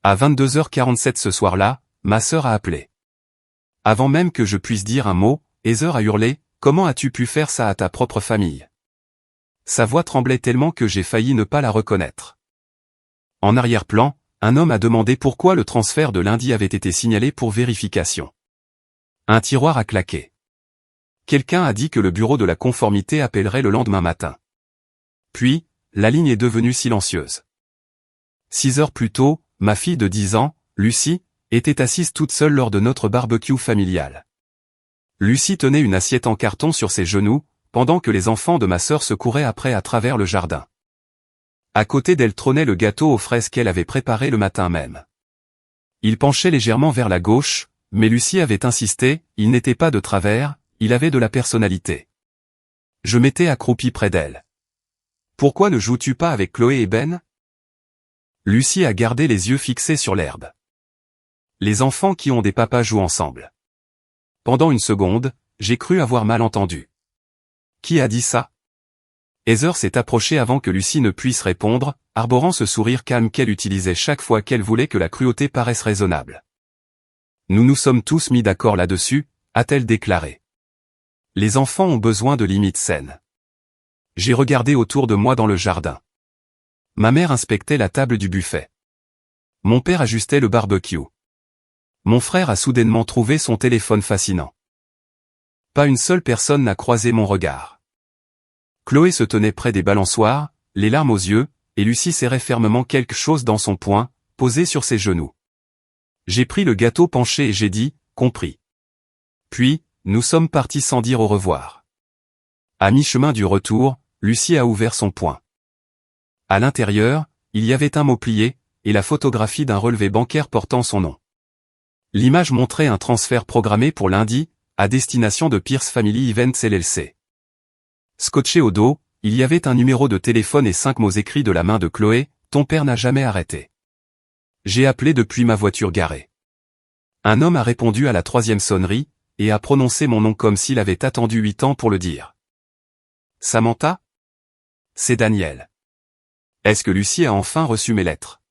À 22h47 ce soir-là, ma sœur a appelé. Avant même que je puisse dire un mot, Heather a hurlé « Comment as-tu pu faire ça à ta propre famille ?» Sa voix tremblait tellement que j'ai failli ne pas la reconnaître. En arrière-plan, un homme a demandé pourquoi le transfert de lundi avait été signalé pour vérification. Un tiroir a claqué. Quelqu'un a dit que le bureau de la conformité appellerait le lendemain matin. Puis, la ligne est devenue silencieuse. 6 heures plus tôt, ma fille de 10 ans, Lucie, était assise toute seule lors de notre barbecue familial. Lucie tenait une assiette en carton sur ses genoux, pendant que les enfants de ma sœur se couraient après à travers le jardin. À côté d'elle trônait le gâteau aux fraises qu'elle avait préparé le matin même. Il penchait légèrement vers la gauche, mais Lucie avait insisté, il n'était pas de travers, il avait de la personnalité. Je m'étais accroupi près d'elle. « Pourquoi ne joues-tu pas avec Chloé et Ben ?» Lucie a gardé les yeux fixés sur l'herbe. Les enfants qui ont des papas jouent ensemble. Pendant une seconde, j'ai cru avoir mal entendu. Qui a dit ça? Heather s'est approchée avant que Lucie ne puisse répondre, arborant ce sourire calme qu'elle utilisait chaque fois qu'elle voulait que la cruauté paraisse raisonnable. Nous nous sommes tous mis d'accord là-dessus, a-t-elle déclaré. Les enfants ont besoin de limites saines. J'ai regardé autour de moi dans le jardin. Ma mère inspectait la table du buffet. Mon père ajustait le barbecue. Mon frère a soudainement trouvé son téléphone fascinant. Pas une seule personne n'a croisé mon regard. Chloé se tenait près des balançoires, les larmes aux yeux, et Lucie serrait fermement quelque chose dans son poing, posé sur ses genoux. J'ai pris le gâteau penché et j'ai dit, compris. Puis, nous sommes partis sans dire au revoir. À mi-chemin du retour, Lucie a ouvert son poing. À l'intérieur, il y avait un mot plié, et la photographie d'un relevé bancaire portant son nom. L'image montrait un transfert programmé pour lundi, à destination de Pierce Family Events LLC. Scotché au dos, il y avait un numéro de téléphone et 5 mots écrits de la main de Chloé, « Ton père n'a jamais arrêté ». J'ai appelé depuis ma voiture garée. Un homme a répondu à la 3e sonnerie, et a prononcé mon nom comme s'il avait attendu 8 ans pour le dire. Samantha? C'est Daniel. Est-ce que Lucie a enfin reçu mes lettres?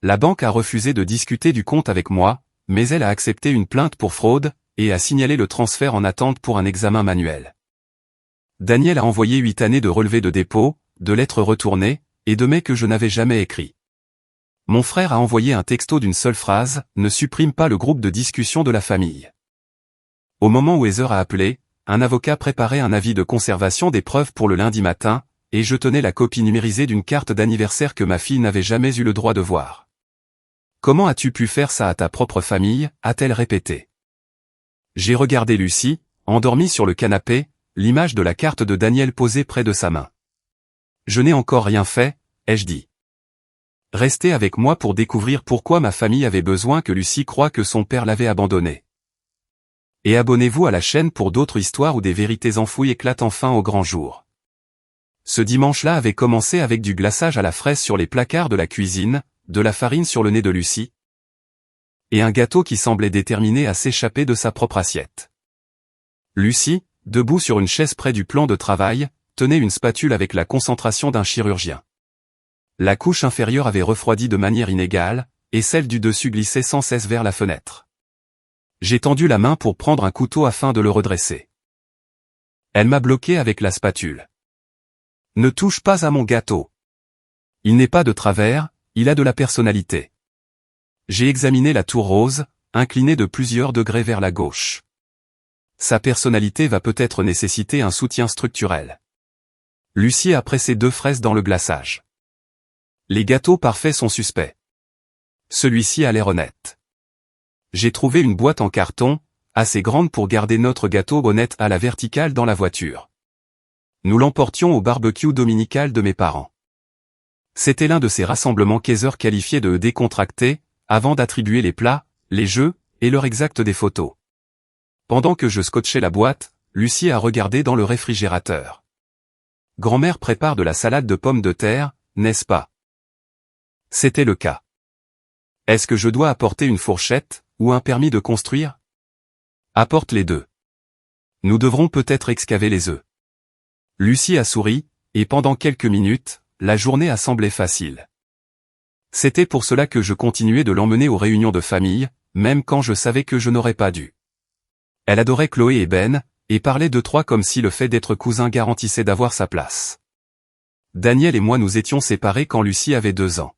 La banque a refusé de discuter du compte avec moi, mais elle a accepté une plainte pour fraude, et a signalé le transfert en attente pour un examen manuel. Daniel a envoyé 8 années de relevés de dépôt, de lettres retournées, et de mails que je n'avais jamais écrits. Mon frère a envoyé un texto d'une seule phrase, « Ne supprime pas le groupe de discussion de la famille ». Au moment où Heather a appelé, un avocat préparait un avis de conservation des preuves pour le lundi matin, et je tenais la copie numérisée d'une carte d'anniversaire que ma fille n'avait jamais eu le droit de voir. « Comment as-tu pu faire ça à ta propre famille ?» a-t-elle répété. J'ai regardé Lucie, endormie sur le canapé, l'image de la carte de Daniel posée près de sa main. « Je n'ai encore rien fait, ai-je dit. Restez avec moi pour découvrir pourquoi ma famille avait besoin que Lucie croie que son père l'avait abandonnée. Et abonnez-vous à la chaîne pour d'autres histoires où des vérités enfouies éclatent enfin au grand jour. Ce dimanche-là avait commencé avec du glaçage à la fraise sur les placards de la cuisine, de la farine sur le nez de Lucie, et un gâteau qui semblait déterminé à s'échapper de sa propre assiette. Lucie, debout sur une chaise près du plan de travail, tenait une spatule avec la concentration d'un chirurgien. La couche inférieure avait refroidi de manière inégale, et celle du dessus glissait sans cesse vers la fenêtre. J'ai tendu la main pour prendre un couteau afin de le redresser. Elle m'a bloqué avec la spatule. « Ne touche pas à mon gâteau. Il n'est pas de travers, il a de la personnalité. » J'ai examiné la tour rose, inclinée de plusieurs degrés vers la gauche. Sa personnalité va peut-être nécessiter un soutien structurel. Lucie a pressé 2 fraises dans le glaçage. Les gâteaux parfaits sont suspects. Celui-ci a l'air honnête. J'ai trouvé une boîte en carton, assez grande pour garder notre gâteau honnête à la verticale dans la voiture. Nous l'emportions au barbecue dominical de mes parents. C'était l'un de ces rassemblements qu'Heather qualifiait de décontractés, avant d'attribuer les plats, les jeux, et l'heure exacte des photos. Pendant que je scotchais la boîte, Lucie a regardé dans le réfrigérateur. Grand-mère prépare de la salade de pommes de terre, n'est-ce pas? C'était le cas. Est-ce que je dois apporter une fourchette, ou un permis de construire? Apporte les deux. Nous devrons peut-être excaver les œufs. Lucie a souri, et pendant quelques minutes, la journée a semblé facile. C'était pour cela que je continuais de l'emmener aux réunions de famille, même quand je savais que je n'aurais pas dû. Elle adorait Chloé et Ben, et parlait d'eux trois comme si le fait d'être cousins garantissait d'avoir sa place. Daniel et moi nous étions séparés quand Lucie avait 2 ans.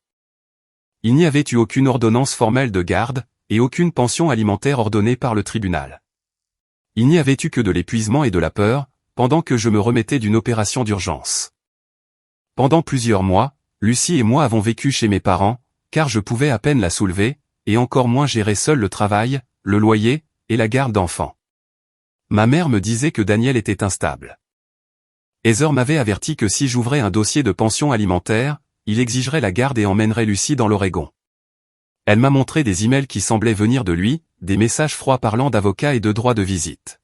Il n'y avait eu aucune ordonnance formelle de garde, et aucune pension alimentaire ordonnée par le tribunal. Il n'y avait eu que de l'épuisement et de la peur, pendant que je me remettais d'une opération d'urgence. Pendant plusieurs mois, Lucie et moi avons vécu chez mes parents, car je pouvais à peine la soulever, et encore moins gérer seul le travail, le loyer, et la garde d'enfants. Ma mère me disait que Daniel était instable. Heather m'avait averti que si j'ouvrais un dossier de pension alimentaire, il exigerait la garde et emmènerait Lucie dans l'Oregon. Elle m'a montré des emails qui semblaient venir de lui, des messages froids parlant d'avocats et de droits de visite.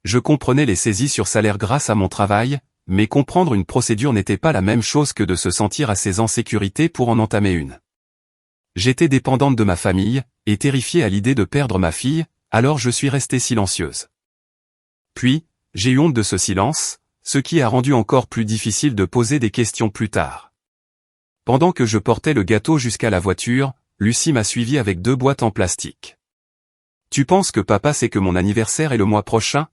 Je comprenais les saisies sur salaire grâce à mon travail, mais comprendre une procédure n'était pas la même chose que de se sentir assez en sécurité pour en entamer une. J'étais dépendante de ma famille, et terrifiée à l'idée de perdre ma fille, alors je suis restée silencieuse. Puis, j'ai eu honte de ce silence, ce qui a rendu encore plus difficile de poser des questions plus tard. Pendant que je portais le gâteau jusqu'à la voiture, Lucie m'a suivi avec 2 boîtes en plastique. « Tu penses que papa sait que mon anniversaire est le mois prochain ?»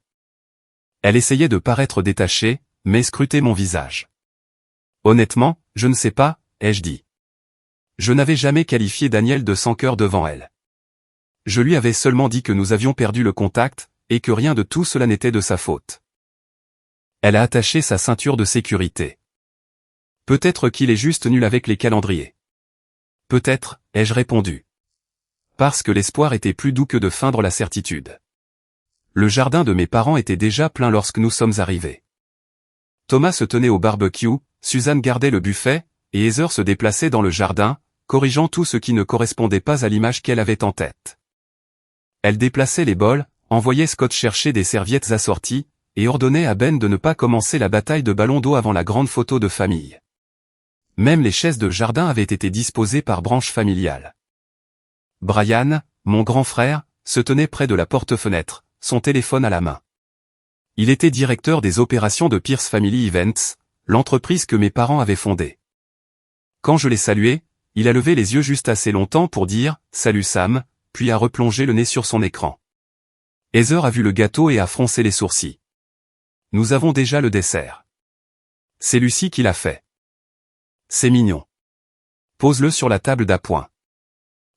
Elle essayait de paraître détachée, mais scrutait mon visage. « Honnêtement, je ne sais pas, » ai-je dit. Je n'avais jamais qualifié Daniel de sans cœur devant elle. Je lui avais seulement dit que nous avions perdu le contact, et que rien de tout cela n'était de sa faute. Elle a attaché sa ceinture de sécurité. Peut-être qu'il est juste nul avec les calendriers. Peut-être, ai-je répondu. Parce que l'espoir était plus doux que de feindre la certitude. Le jardin de mes parents était déjà plein lorsque nous sommes arrivés. Thomas se tenait au barbecue, Suzanne gardait le buffet, et Heather se déplaçait dans le jardin, corrigeant tout ce qui ne correspondait pas à l'image qu'elle avait en tête. Elle déplaçait les bols, envoyait Scott chercher des serviettes assorties, et ordonnait à Ben de ne pas commencer la bataille de ballons d'eau avant la grande photo de famille. Même les chaises de jardin avaient été disposées par branche familiale. Brian, mon grand frère, se tenait près de la porte-fenêtre, son téléphone à la main. Il était directeur des opérations de Pierce Family Events, l'entreprise que mes parents avaient fondée. Quand je l'ai salué, il a levé les yeux juste assez longtemps pour dire « Salut Sam », puis a replongé le nez sur son écran. Heather a vu le gâteau et a froncé les sourcils. Nous avons déjà le dessert. C'est Lucie qui l'a fait. C'est mignon. Pose-le sur la table d'appoint.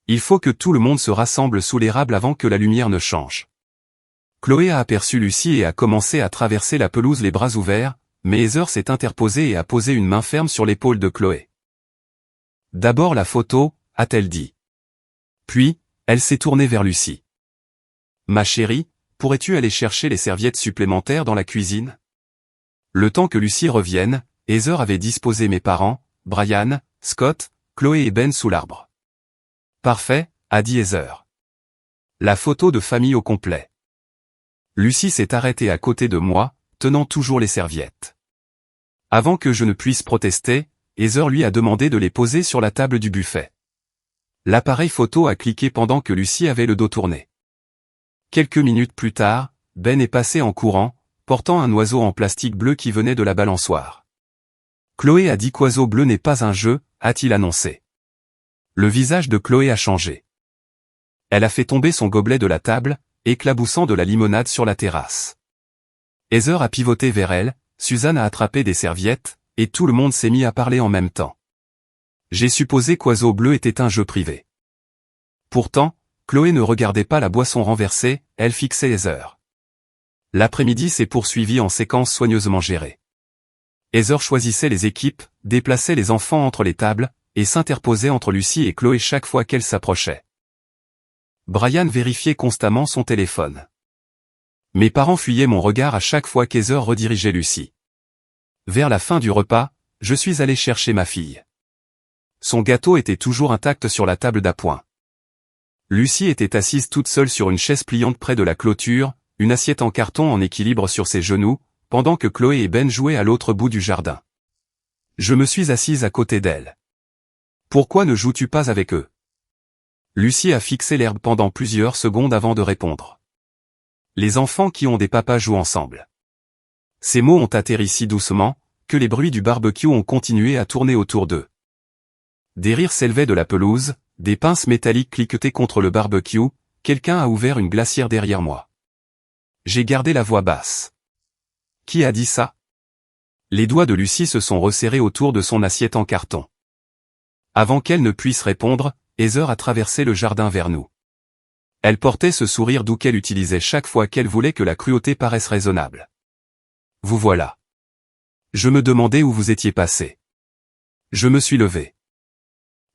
Il faut que tout le monde se rassemble sous l'érable avant que la lumière ne change. Chloé a aperçu Lucie et a commencé à traverser la pelouse les bras ouverts, mais Heather s'est interposée et a posé une main ferme sur l'épaule de Chloé. D'abord la photo, a-t-elle dit. Puis, elle s'est tournée vers Lucie. Ma chérie, pourrais-tu aller chercher les serviettes supplémentaires dans la cuisine? Le temps que Lucie revienne, Heather avait disposé mes parents, Brian, Scott, Chloé et Ben sous l'arbre. Parfait, a dit Heather. La photo de famille au complet. Lucie s'est arrêtée à côté de moi, tenant toujours les serviettes. Avant que je ne puisse protester, Heather lui a demandé de les poser sur la table du buffet. L'appareil photo a cliqué pendant que Lucie avait le dos tourné. Quelques minutes plus tard, Ben est passé en courant, portant un oiseau en plastique bleu qui venait de la balançoire. Chloé a dit qu'oiseau bleu n'est pas un jeu, a-t-il annoncé. Le visage de Chloé a changé. Elle a fait tomber son gobelet de la table, éclaboussant de la limonade sur la terrasse. Heather a pivoté vers elle, Suzanne a attrapé des serviettes, et tout le monde s'est mis à parler en même temps. J'ai supposé qu'oiseau bleu était un jeu privé. Pourtant, Chloé ne regardait pas la boisson renversée, elle fixait Heather. L'après-midi s'est poursuivi en séquence soigneusement gérée. Heather choisissait les équipes, déplaçait les enfants entre les tables, et s'interposait entre Lucie et Chloé chaque fois qu'elle s'approchait. Brian vérifiait constamment son téléphone. Mes parents fuyaient mon regard à chaque fois qu'Heather redirigeait Lucie. Vers la fin du repas, je suis allé chercher ma fille. Son gâteau était toujours intact sur la table d'appoint. Lucie était assise toute seule sur une chaise pliante près de la clôture, une assiette en carton en équilibre sur ses genoux, pendant que Chloé et Ben jouaient à l'autre bout du jardin. Je me suis assise à côté d'elle. Pourquoi ne joues-tu pas avec eux? Lucie a fixé l'herbe pendant plusieurs secondes avant de répondre. Les enfants qui ont des papas jouent ensemble. Ces mots ont atterri si doucement, que les bruits du barbecue ont continué à tourner autour d'eux. Des rires s'élevaient de la pelouse, des pinces métalliques cliquetaient contre le barbecue, quelqu'un a ouvert une glacière derrière moi. J'ai gardé la voix basse. Qui a dit ça? Les doigts de Lucie se sont resserrés autour de son assiette en carton. Avant qu'elle ne puisse répondre, Heather a traversé le jardin vers nous. Elle portait ce sourire doux qu'elle utilisait chaque fois qu'elle voulait que la cruauté paraisse raisonnable. Vous voilà. Je me demandais où vous étiez passé. Je me suis levé.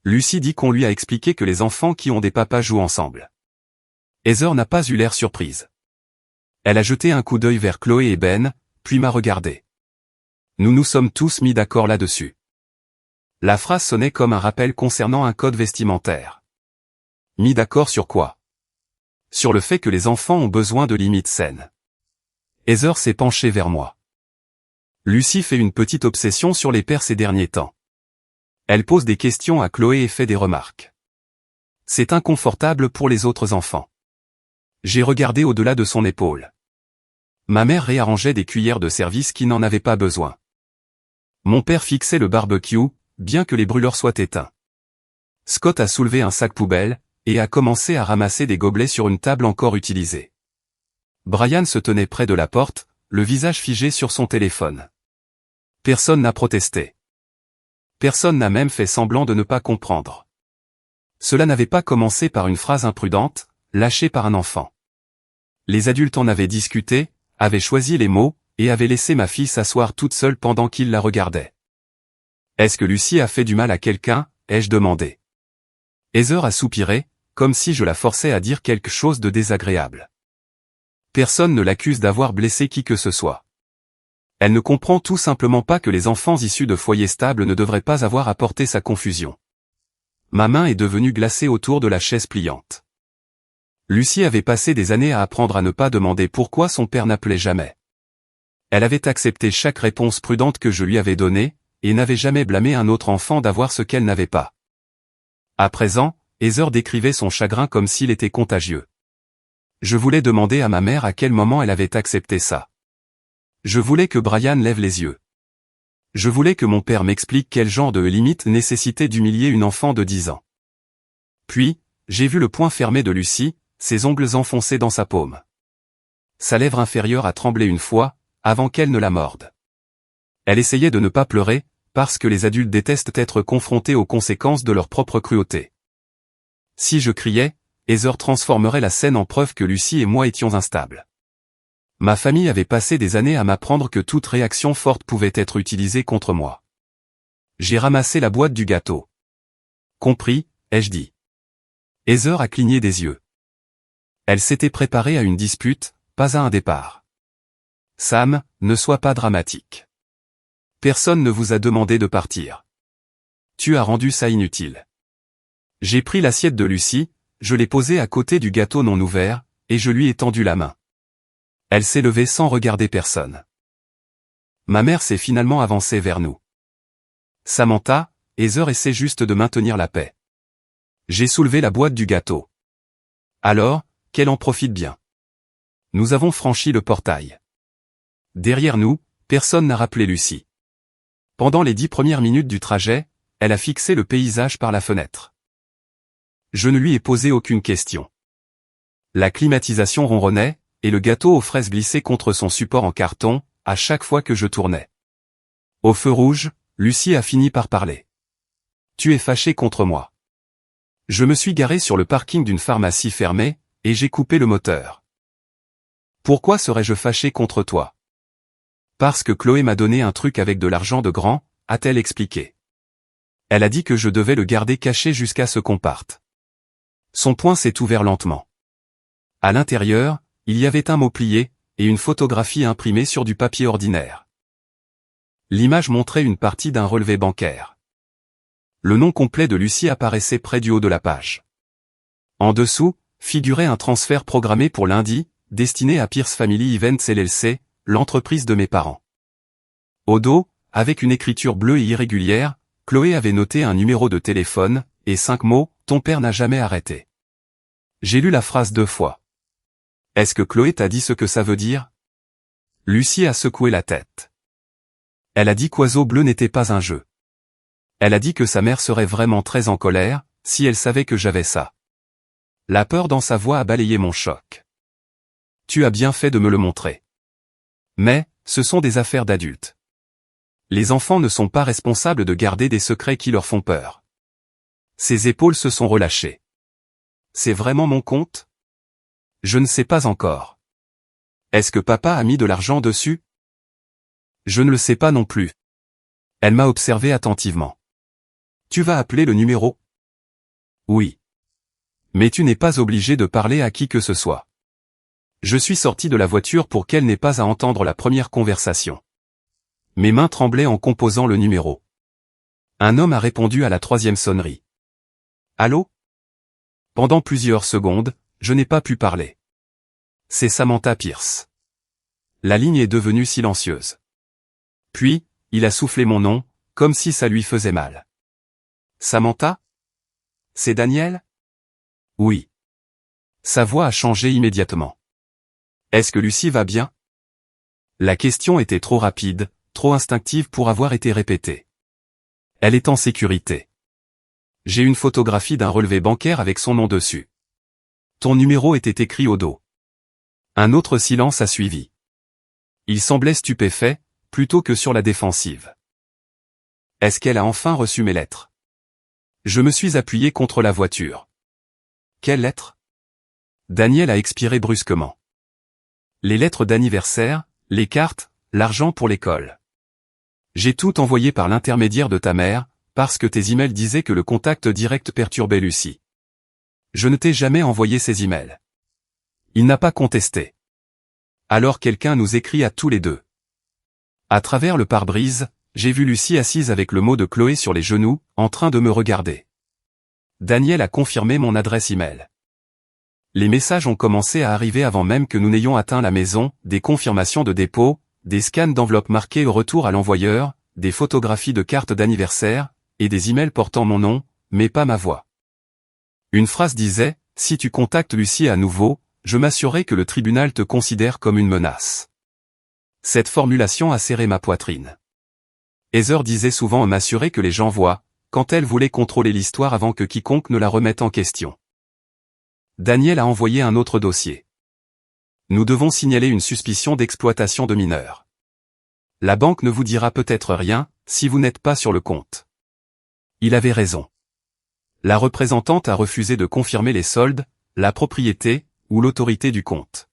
Lucie dit qu'on lui a expliqué que les enfants qui ont des papas jouent ensemble. Heather n'a pas eu l'air surprise. Elle a jeté un coup d'œil vers Chloé et Ben, puis m'a regardé. Nous nous sommes tous mis d'accord là-dessus. La phrase sonnait comme un rappel concernant un code vestimentaire. Mis d'accord sur quoi? Sur le fait que les enfants ont besoin de limites saines. Heather s'est penchée vers moi. Lucie fait une petite obsession sur les pères ces derniers temps. Elle pose des questions à Chloé et fait des remarques. C'est inconfortable pour les autres enfants. J'ai regardé au-delà de son épaule. Ma mère réarrangeait des cuillères de service qui n'en avaient pas besoin. Mon père fixait le barbecue, bien que les brûleurs soient éteints. Scott a soulevé un sac poubelle, et a commencé à ramasser des gobelets sur une table encore utilisée. Brian se tenait près de la porte, le visage figé sur son téléphone. Personne n'a protesté. Personne n'a même fait semblant de ne pas comprendre. Cela n'avait pas commencé par une phrase imprudente, lâchée par un enfant. Les adultes en avaient discuté, avaient choisi les mots, et avaient laissé ma fille s'asseoir toute seule pendant qu'ils la regardaient. Est-ce que Lucie a fait du mal à quelqu'un, ai-je demandé. Heather a soupiré, comme si je la forçais à dire quelque chose de désagréable. Personne ne l'accuse d'avoir blessé qui que ce soit. Elle ne comprend tout simplement pas que les enfants issus de foyers stables ne devraient pas avoir à porter sa confusion. Ma main est devenue glacée autour de la chaise pliante. Lucie avait passé des années à apprendre à ne pas demander pourquoi son père n'appelait jamais. Elle avait accepté chaque réponse prudente que je lui avais donnée, et n'avait jamais blâmé un autre enfant d'avoir ce qu'elle n'avait pas. À présent, Heather décrivait son chagrin comme s'il était contagieux. Je voulais demander à ma mère à quel moment elle avait accepté ça. Je voulais que Brian lève les yeux. Je voulais que mon père m'explique quel genre de limite nécessitait d'humilier une enfant de 10 ans. Puis, j'ai vu le poing fermé de Lucie, ses ongles enfoncés dans sa paume. Sa lèvre inférieure a tremblé une fois, avant qu'elle ne la morde. Elle essayait de ne pas pleurer, parce que les adultes détestent être confrontés aux conséquences de leur propre cruauté. Si je criais, Heather transformerait la scène en preuve que Lucie et moi étions instables. Ma famille avait passé des années à m'apprendre que toute réaction forte pouvait être utilisée contre moi. J'ai ramassé la boîte du gâteau. Compris, ai-je dit. Heather a cligné des yeux. Elle s'était préparée à une dispute, pas à un départ. Sam, ne sois pas dramatique. Personne ne vous a demandé de partir. Tu as rendu ça inutile. J'ai pris l'assiette de Lucie, je l'ai posée à côté du gâteau non ouvert, et je lui ai tendu la main. Elle s'est levée sans regarder personne. Ma mère s'est finalement avancée vers nous. Samantha, Heather essaie juste de maintenir la paix. J'ai soulevé la boîte du gâteau. Alors, qu'elle en profite bien. Nous avons franchi le portail. Derrière nous, personne n'a rappelé Lucie. Pendant les 10 premières minutes du trajet, elle a fixé le paysage par la fenêtre. Je ne lui ai posé aucune question. La climatisation ronronnait, et le gâteau aux fraises glissait contre son support en carton, à chaque fois que je tournais. Au feu rouge, Lucie a fini par parler. Tu es fâché contre moi. Je me suis garé sur le parking d'une pharmacie fermée, et j'ai coupé le moteur. Pourquoi serais-je fâché contre toi? Parce que Chloé m'a donné un truc avec de l'argent de grand, a-t-elle expliqué. Elle a dit que je devais le garder caché jusqu'à ce qu'on parte. Son poing s'est ouvert lentement. À l'intérieur, il y avait un mot plié, et une photographie imprimée sur du papier ordinaire. L'image montrait une partie d'un relevé bancaire. Le nom complet de Lucie apparaissait près du haut de la page. En dessous, figurait un transfert programmé pour lundi, destiné à Pierce Family Events LLC, l'entreprise de mes parents. Au dos, avec une écriture bleue et irrégulière, Chloé avait noté un numéro de téléphone, et 5 mots, ton père n'a jamais arrêté. J'ai lu la phrase 2 fois. Est-ce que Chloé t'a dit ce que ça veut dire? Lucie a secoué la tête. Elle a dit qu'Oiseau bleu n'était pas un jeu. Elle a dit que sa mère serait vraiment très en colère, si elle savait que j'avais ça. La peur dans sa voix a balayé mon choc. Tu as bien fait de me le montrer. Mais, ce sont des affaires d'adultes. Les enfants ne sont pas responsables de garder des secrets qui leur font peur. Ses épaules se sont relâchées. C'est vraiment mon compte? Je ne sais pas encore. Est-ce que papa a mis de l'argent dessus? Je ne le sais pas non plus. Elle m'a observé attentivement. Tu vas appeler le numéro? Oui. Mais tu n'es pas obligé de parler à qui que ce soit. Je suis sorti de la voiture pour qu'elle n'ait pas à entendre la première conversation. Mes mains tremblaient en composant le numéro. Un homme a répondu à la 3e sonnerie. Allô? Pendant plusieurs secondes, je n'ai pas pu parler. C'est Samantha Pierce. La ligne est devenue silencieuse. Puis, il a soufflé mon nom, comme si ça lui faisait mal. Samantha? C'est Daniel? Oui. Sa voix a changé immédiatement. Est-ce que Lucie va bien? La question était trop rapide, trop instinctive pour avoir été répétée. Elle est en sécurité. J'ai une photographie d'un relevé bancaire avec son nom dessus. Ton numéro était écrit au dos. Un autre silence a suivi. Il semblait stupéfait, plutôt que sur la défensive. Est-ce qu'elle a enfin reçu mes lettres? Je me suis appuyé contre la voiture. Quelles lettres? Daniel a expiré brusquement. Les lettres d'anniversaire, les cartes, l'argent pour l'école. J'ai tout envoyé par l'intermédiaire de ta mère, parce que tes emails disaient que le contact direct perturbait Lucie. Je ne t'ai jamais envoyé ces emails. Il n'a pas contesté. Alors quelqu'un nous écrit à tous les deux. À travers le pare-brise, j'ai vu Lucie assise avec le mot de Chloé sur les genoux, en train de me regarder. Daniel a confirmé mon adresse email. Les messages ont commencé à arriver avant même que nous n'ayons atteint la maison, des confirmations de dépôt, des scans d'enveloppes marquées au retour à l'envoyeur, des photographies de cartes d'anniversaire, et des emails portant mon nom, mais pas ma voix. Une phrase disait, « Si tu contactes Lucie à nouveau, je m'assurerai que le tribunal te considère comme une menace. » Cette formulation a serré ma poitrine. Heather disait souvent m'assurer que les gens voient, quand elle voulait contrôler l'histoire avant que quiconque ne la remette en question. Daniel a envoyé un autre dossier. Nous devons signaler une suspicion d'exploitation de mineurs. La banque ne vous dira peut-être rien, si vous n'êtes pas sur le compte. Il avait raison. La représentante a refusé de confirmer les soldes, la propriété, ou l'autorité du compte.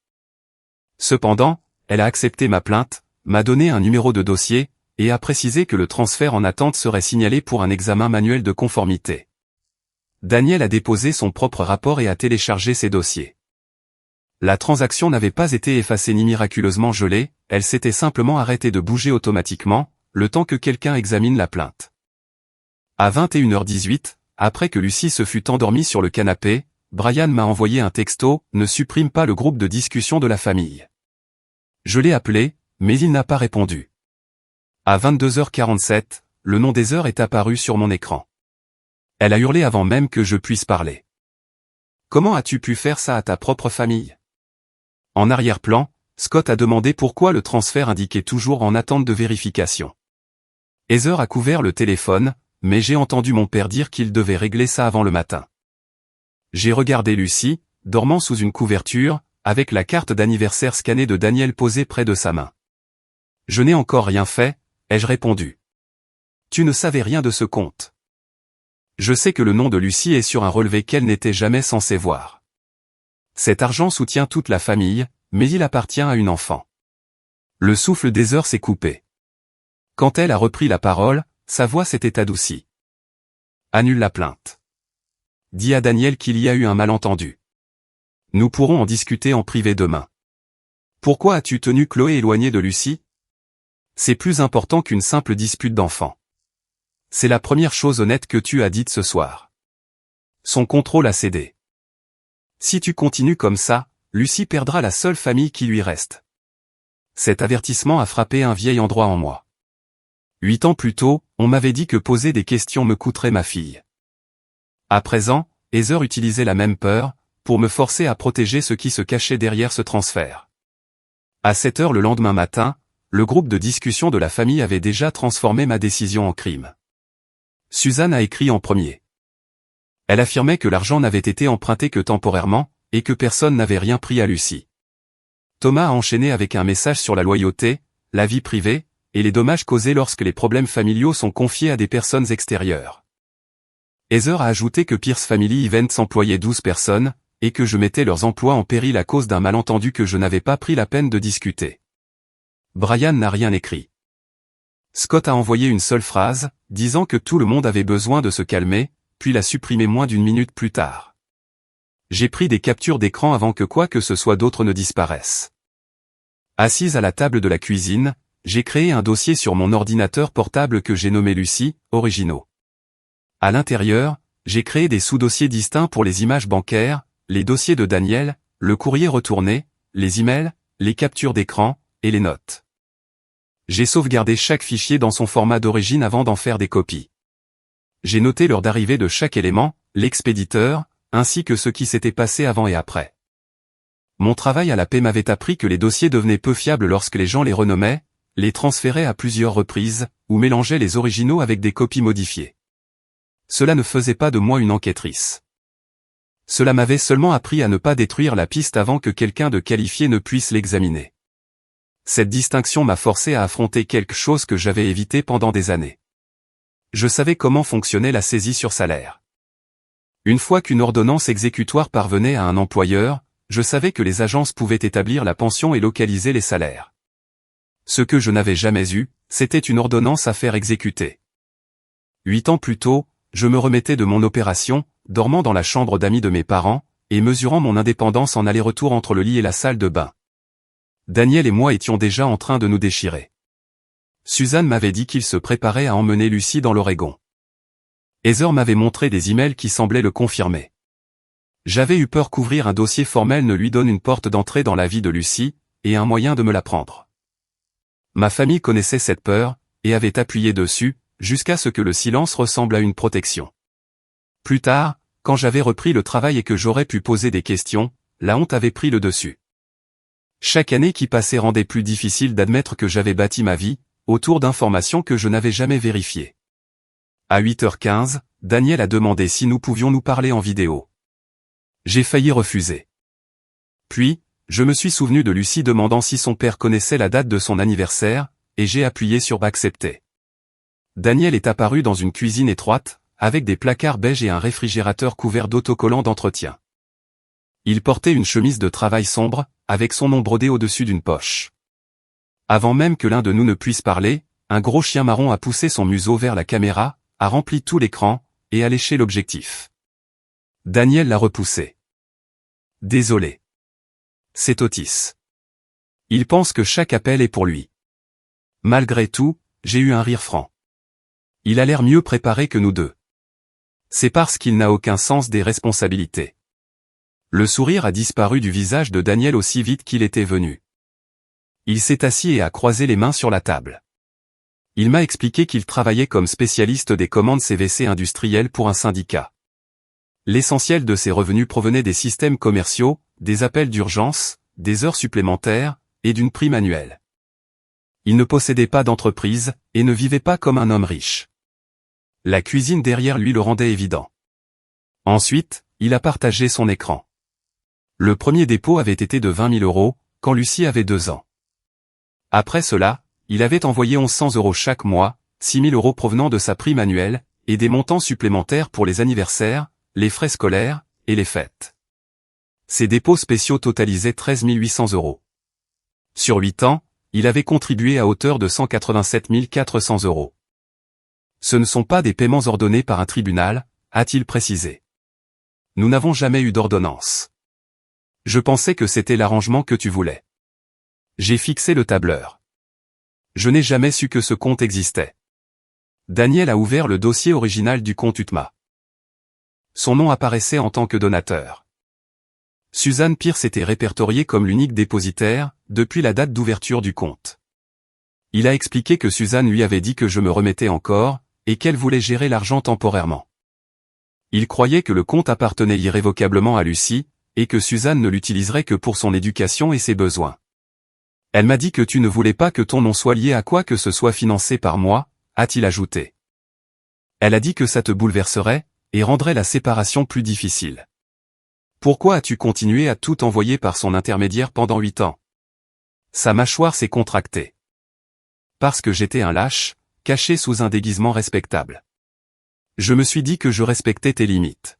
Cependant, elle a accepté ma plainte, m'a donné un numéro de dossier, et a précisé que le transfert en attente serait signalé pour un examen manuel de conformité. Daniel a déposé son propre rapport et a téléchargé ses dossiers. La transaction n'avait pas été effacée ni miraculeusement gelée, elle s'était simplement arrêtée de bouger automatiquement, le temps que quelqu'un examine la plainte. À 21h18, après que Lucie se fut endormie sur le canapé, Brian m'a envoyé un texto, « Ne supprime pas le groupe de discussion de la famille. » Je l'ai appelé, mais il n'a pas répondu. À 22h47, le nom d'Heather est apparu sur mon écran. Elle a hurlé avant même que je puisse parler. Comment as-tu pu faire ça à ta propre famille? En arrière-plan, Scott a demandé pourquoi le transfert indiquait toujours en attente de vérification. Heather a couvert le téléphone, mais j'ai entendu mon père dire qu'il devait régler ça avant le matin. J'ai regardé Lucie, dormant sous une couverture, avec la carte d'anniversaire scannée de Daniel posée près de sa main. Je n'ai encore rien fait, ai-je répondu. Tu ne savais rien de ce compte. Je sais que le nom de Lucie est sur un relevé qu'elle n'était jamais censée voir. Cet argent soutient toute la famille, mais il appartient à une enfant. Le souffle d'Heather s'est coupé. Quand elle a repris la parole, sa voix s'était adoucie. Annule la plainte. Dis à Daniel qu'il y a eu un malentendu. Nous pourrons en discuter en privé demain. Pourquoi as-tu tenu Chloé éloignée de Lucie? C'est plus important qu'une simple dispute d'enfant. C'est la première chose honnête que tu as dite ce soir. Son contrôle a cédé. Si tu continues comme ça, Lucie perdra la seule famille qui lui reste. Cet avertissement a frappé un vieil endroit en moi. 8 ans plus tôt, on m'avait dit que poser des questions me coûterait ma fille. À présent, Heather utilisait la même peur, pour me forcer à protéger ce qui se cachait derrière ce transfert. À 7 heures le lendemain matin, le groupe de discussion de la famille avait déjà transformé ma décision en crime. Suzanne a écrit en premier. Elle affirmait que l'argent n'avait été emprunté que temporairement, et que personne n'avait rien pris à Lucie. Thomas a enchaîné avec un message sur la loyauté, la vie privée, et les dommages causés lorsque les problèmes familiaux sont confiés à des personnes extérieures. Heather a ajouté que Pierce Family Events employait 12 personnes, et que je mettais leurs emplois en péril à cause d'un malentendu que je n'avais pas pris la peine de discuter. Brian n'a rien écrit. Scott a envoyé une seule phrase, disant que tout le monde avait besoin de se calmer, puis l'a supprimé moins d'une minute plus tard. J'ai pris des captures d'écran avant que quoi que ce soit d'autre ne disparaisse. Assise à la table de la cuisine, j'ai créé un dossier sur mon ordinateur portable que j'ai nommé Lucie, originaux. À l'intérieur, j'ai créé des sous-dossiers distincts pour les images bancaires, les dossiers de Daniel, le courrier retourné, les emails, les captures d'écran, et les notes. J'ai sauvegardé chaque fichier dans son format d'origine avant d'en faire des copies. J'ai noté l'heure d'arrivée de chaque élément, l'expéditeur, ainsi que ce qui s'était passé avant et après. Mon travail à la paix m'avait appris que les dossiers devenaient peu fiables lorsque les gens les renommaient, les transféraient à plusieurs reprises, ou mélangeaient les originaux avec des copies modifiées. Cela ne faisait pas de moi une enquêtrice. Cela m'avait seulement appris à ne pas détruire la piste avant que quelqu'un de qualifié ne puisse l'examiner. Cette distinction m'a forcé à affronter quelque chose que j'avais évité pendant des années. Je savais comment fonctionnait la saisie sur salaire. Une fois qu'une ordonnance exécutoire parvenait à un employeur, je savais que les agences pouvaient établir la pension et localiser les salaires. Ce que je n'avais jamais eu, c'était une ordonnance à faire exécuter. 8 ans plus tôt, je me remettais de mon opération, dormant dans la chambre d'amis de mes parents, et mesurant mon indépendance en aller-retour entre le lit et la salle de bain. Daniel et moi étions déjà en train de nous déchirer. Suzanne m'avait dit qu'il se préparait à emmener Lucie dans l'Oregon. Heather m'avait montré des emails qui semblaient le confirmer. J'avais eu peur qu'ouvrir un dossier formel ne lui donne une porte d'entrée dans la vie de Lucie, et un moyen de me la prendre. Ma famille connaissait cette peur, et avait appuyé dessus, jusqu'à ce que le silence ressemble à une protection. Plus tard, quand j'avais repris le travail et que j'aurais pu poser des questions, la honte avait pris le dessus. Chaque année qui passait rendait plus difficile d'admettre que j'avais bâti ma vie, autour d'informations que je n'avais jamais vérifiées. À 8h15, Daniel a demandé si nous pouvions nous parler en vidéo. J'ai failli refuser. Puis, je me suis souvenu de Lucie demandant si son père connaissait la date de son anniversaire, et j'ai appuyé sur accepter. Daniel est apparu dans une cuisine étroite, avec des placards beiges et un réfrigérateur couvert d'autocollants d'entretien. Il portait une chemise de travail sombre, avec son nom brodé au-dessus d'une poche. Avant même que l'un de nous ne puisse parler, un gros chien marron a poussé son museau vers la caméra, a rempli tout l'écran, et a léché l'objectif. Daniel l'a repoussé. Désolé. C'est Otis. Il pense que chaque appel est pour lui. Malgré tout, j'ai eu un rire franc. Il a l'air mieux préparé que nous deux. C'est parce qu'il n'a aucun sens des responsabilités. Le sourire a disparu du visage de Daniel aussi vite qu'il était venu. Il s'est assis et a croisé les mains sur la table. Il m'a expliqué qu'il travaillait comme spécialiste des commandes CVC industrielles pour un syndicat. L'essentiel de ses revenus provenait des systèmes commerciaux, des appels d'urgence, des heures supplémentaires, et d'une prime annuelle. Il ne possédait pas d'entreprise, et ne vivait pas comme un homme riche. La cuisine derrière lui le rendait évident. Ensuite, il a partagé son écran. Le premier dépôt avait été de 20 000 €, quand Lucie avait 2 ans. Après cela, il avait envoyé 1 100 € chaque mois, 6 000 € provenant de sa prime annuelle, et des montants supplémentaires pour les anniversaires, les frais scolaires, et les fêtes. Ces dépôts spéciaux totalisaient 13 800 €. Sur 8 ans, il avait contribué à hauteur de 187 400 €. Ce ne sont pas des paiements ordonnés par un tribunal, a-t-il précisé. Nous n'avons jamais eu d'ordonnance. Je pensais que c'était l'arrangement que tu voulais. J'ai fixé le tableur. Je n'ai jamais su que ce compte existait. Daniel a ouvert le dossier original du compte UTMA. Son nom apparaissait en tant que donateur. Suzanne Pierce était répertoriée comme l'unique dépositaire, depuis la date d'ouverture du compte. Il a expliqué que Suzanne lui avait dit que je me remettais encore, et qu'elle voulait gérer l'argent temporairement. Il croyait que le compte appartenait irrévocablement à Lucie, et que Suzanne ne l'utiliserait que pour son éducation et ses besoins. Elle m'a dit que tu ne voulais pas que ton nom soit lié à quoi que ce soit financé par moi, a-t-il ajouté. Elle a dit que ça te bouleverserait, et rendrait la séparation plus difficile. Pourquoi as-tu continué à tout envoyer par son intermédiaire pendant 8 ans? Sa mâchoire s'est contractée. Parce que j'étais un lâche, caché sous un déguisement respectable. Je me suis dit que je respectais tes limites.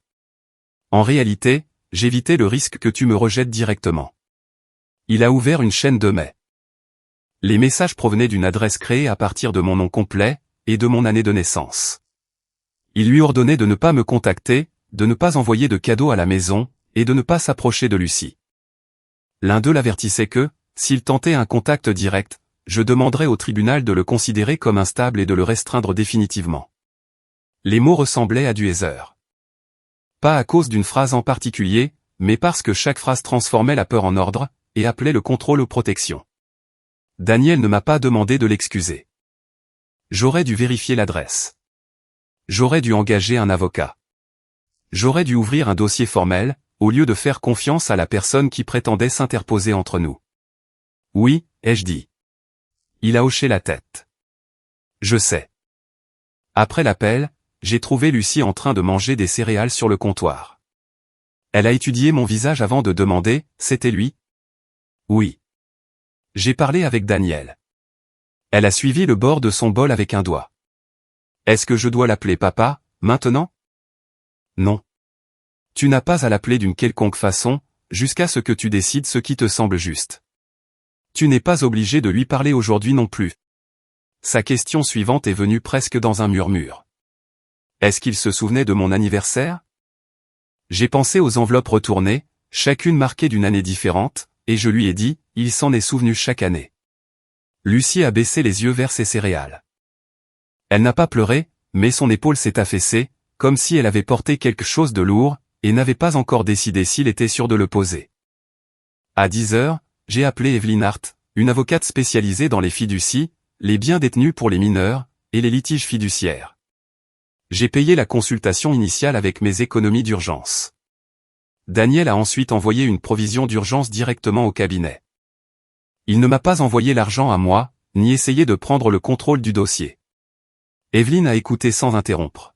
En réalité, j'évitais le risque que tu me rejettes directement. Il a ouvert une chaîne de mai. Les messages provenaient d'une adresse créée à partir de mon nom complet, et de mon année de naissance. Il lui ordonnait de ne pas me contacter, de ne pas envoyer de cadeaux à la maison, et de ne pas s'approcher de Lucie. L'un d'eux l'avertissait que, s'il tentait un contact direct, je demanderais au tribunal de le considérer comme instable et de le restreindre définitivement. Les mots ressemblaient à du Heather. Pas à cause d'une phrase en particulier, mais parce que chaque phrase transformait la peur en ordre, et appelait le contrôle aux protections. Daniel ne m'a pas demandé de l'excuser. J'aurais dû vérifier l'adresse. J'aurais dû engager un avocat. J'aurais dû ouvrir un dossier formel, au lieu de faire confiance à la personne qui prétendait s'interposer entre nous. Oui, ai-je dit. Il a hoché la tête. Je sais. Après l'appel, j'ai trouvé Lucie en train de manger des céréales sur le comptoir. Elle a étudié mon visage avant de demander, c'était lui? Oui. J'ai parlé avec Daniel. Elle a suivi le bord de son bol avec un doigt. Est-ce que je dois l'appeler papa, maintenant? Non. Tu n'as pas à l'appeler d'une quelconque façon, jusqu'à ce que tu décides ce qui te semble juste. Tu n'es pas obligé de lui parler aujourd'hui non plus. Sa question suivante est venue presque dans un murmure. Est-ce qu'il se souvenait de mon anniversaire? J'ai pensé aux enveloppes retournées, chacune marquée d'une année différente, et je lui ai dit, il s'en est souvenu chaque année. Lucie a baissé les yeux vers ses céréales. Elle n'a pas pleuré, mais son épaule s'est affaissée, comme si elle avait porté quelque chose de lourd, et n'avait pas encore décidé s'il était sûr de le poser. À 10 heures, j'ai appelé Evelyn Hart, une avocate spécialisée dans les fiducies, les biens détenus pour les mineurs, et les litiges fiduciaires. J'ai payé la consultation initiale avec mes économies d'urgence. Daniel a ensuite envoyé une provision d'urgence directement au cabinet. Il ne m'a pas envoyé l'argent à moi, ni essayé de prendre le contrôle du dossier. Evelyn a écouté sans interrompre.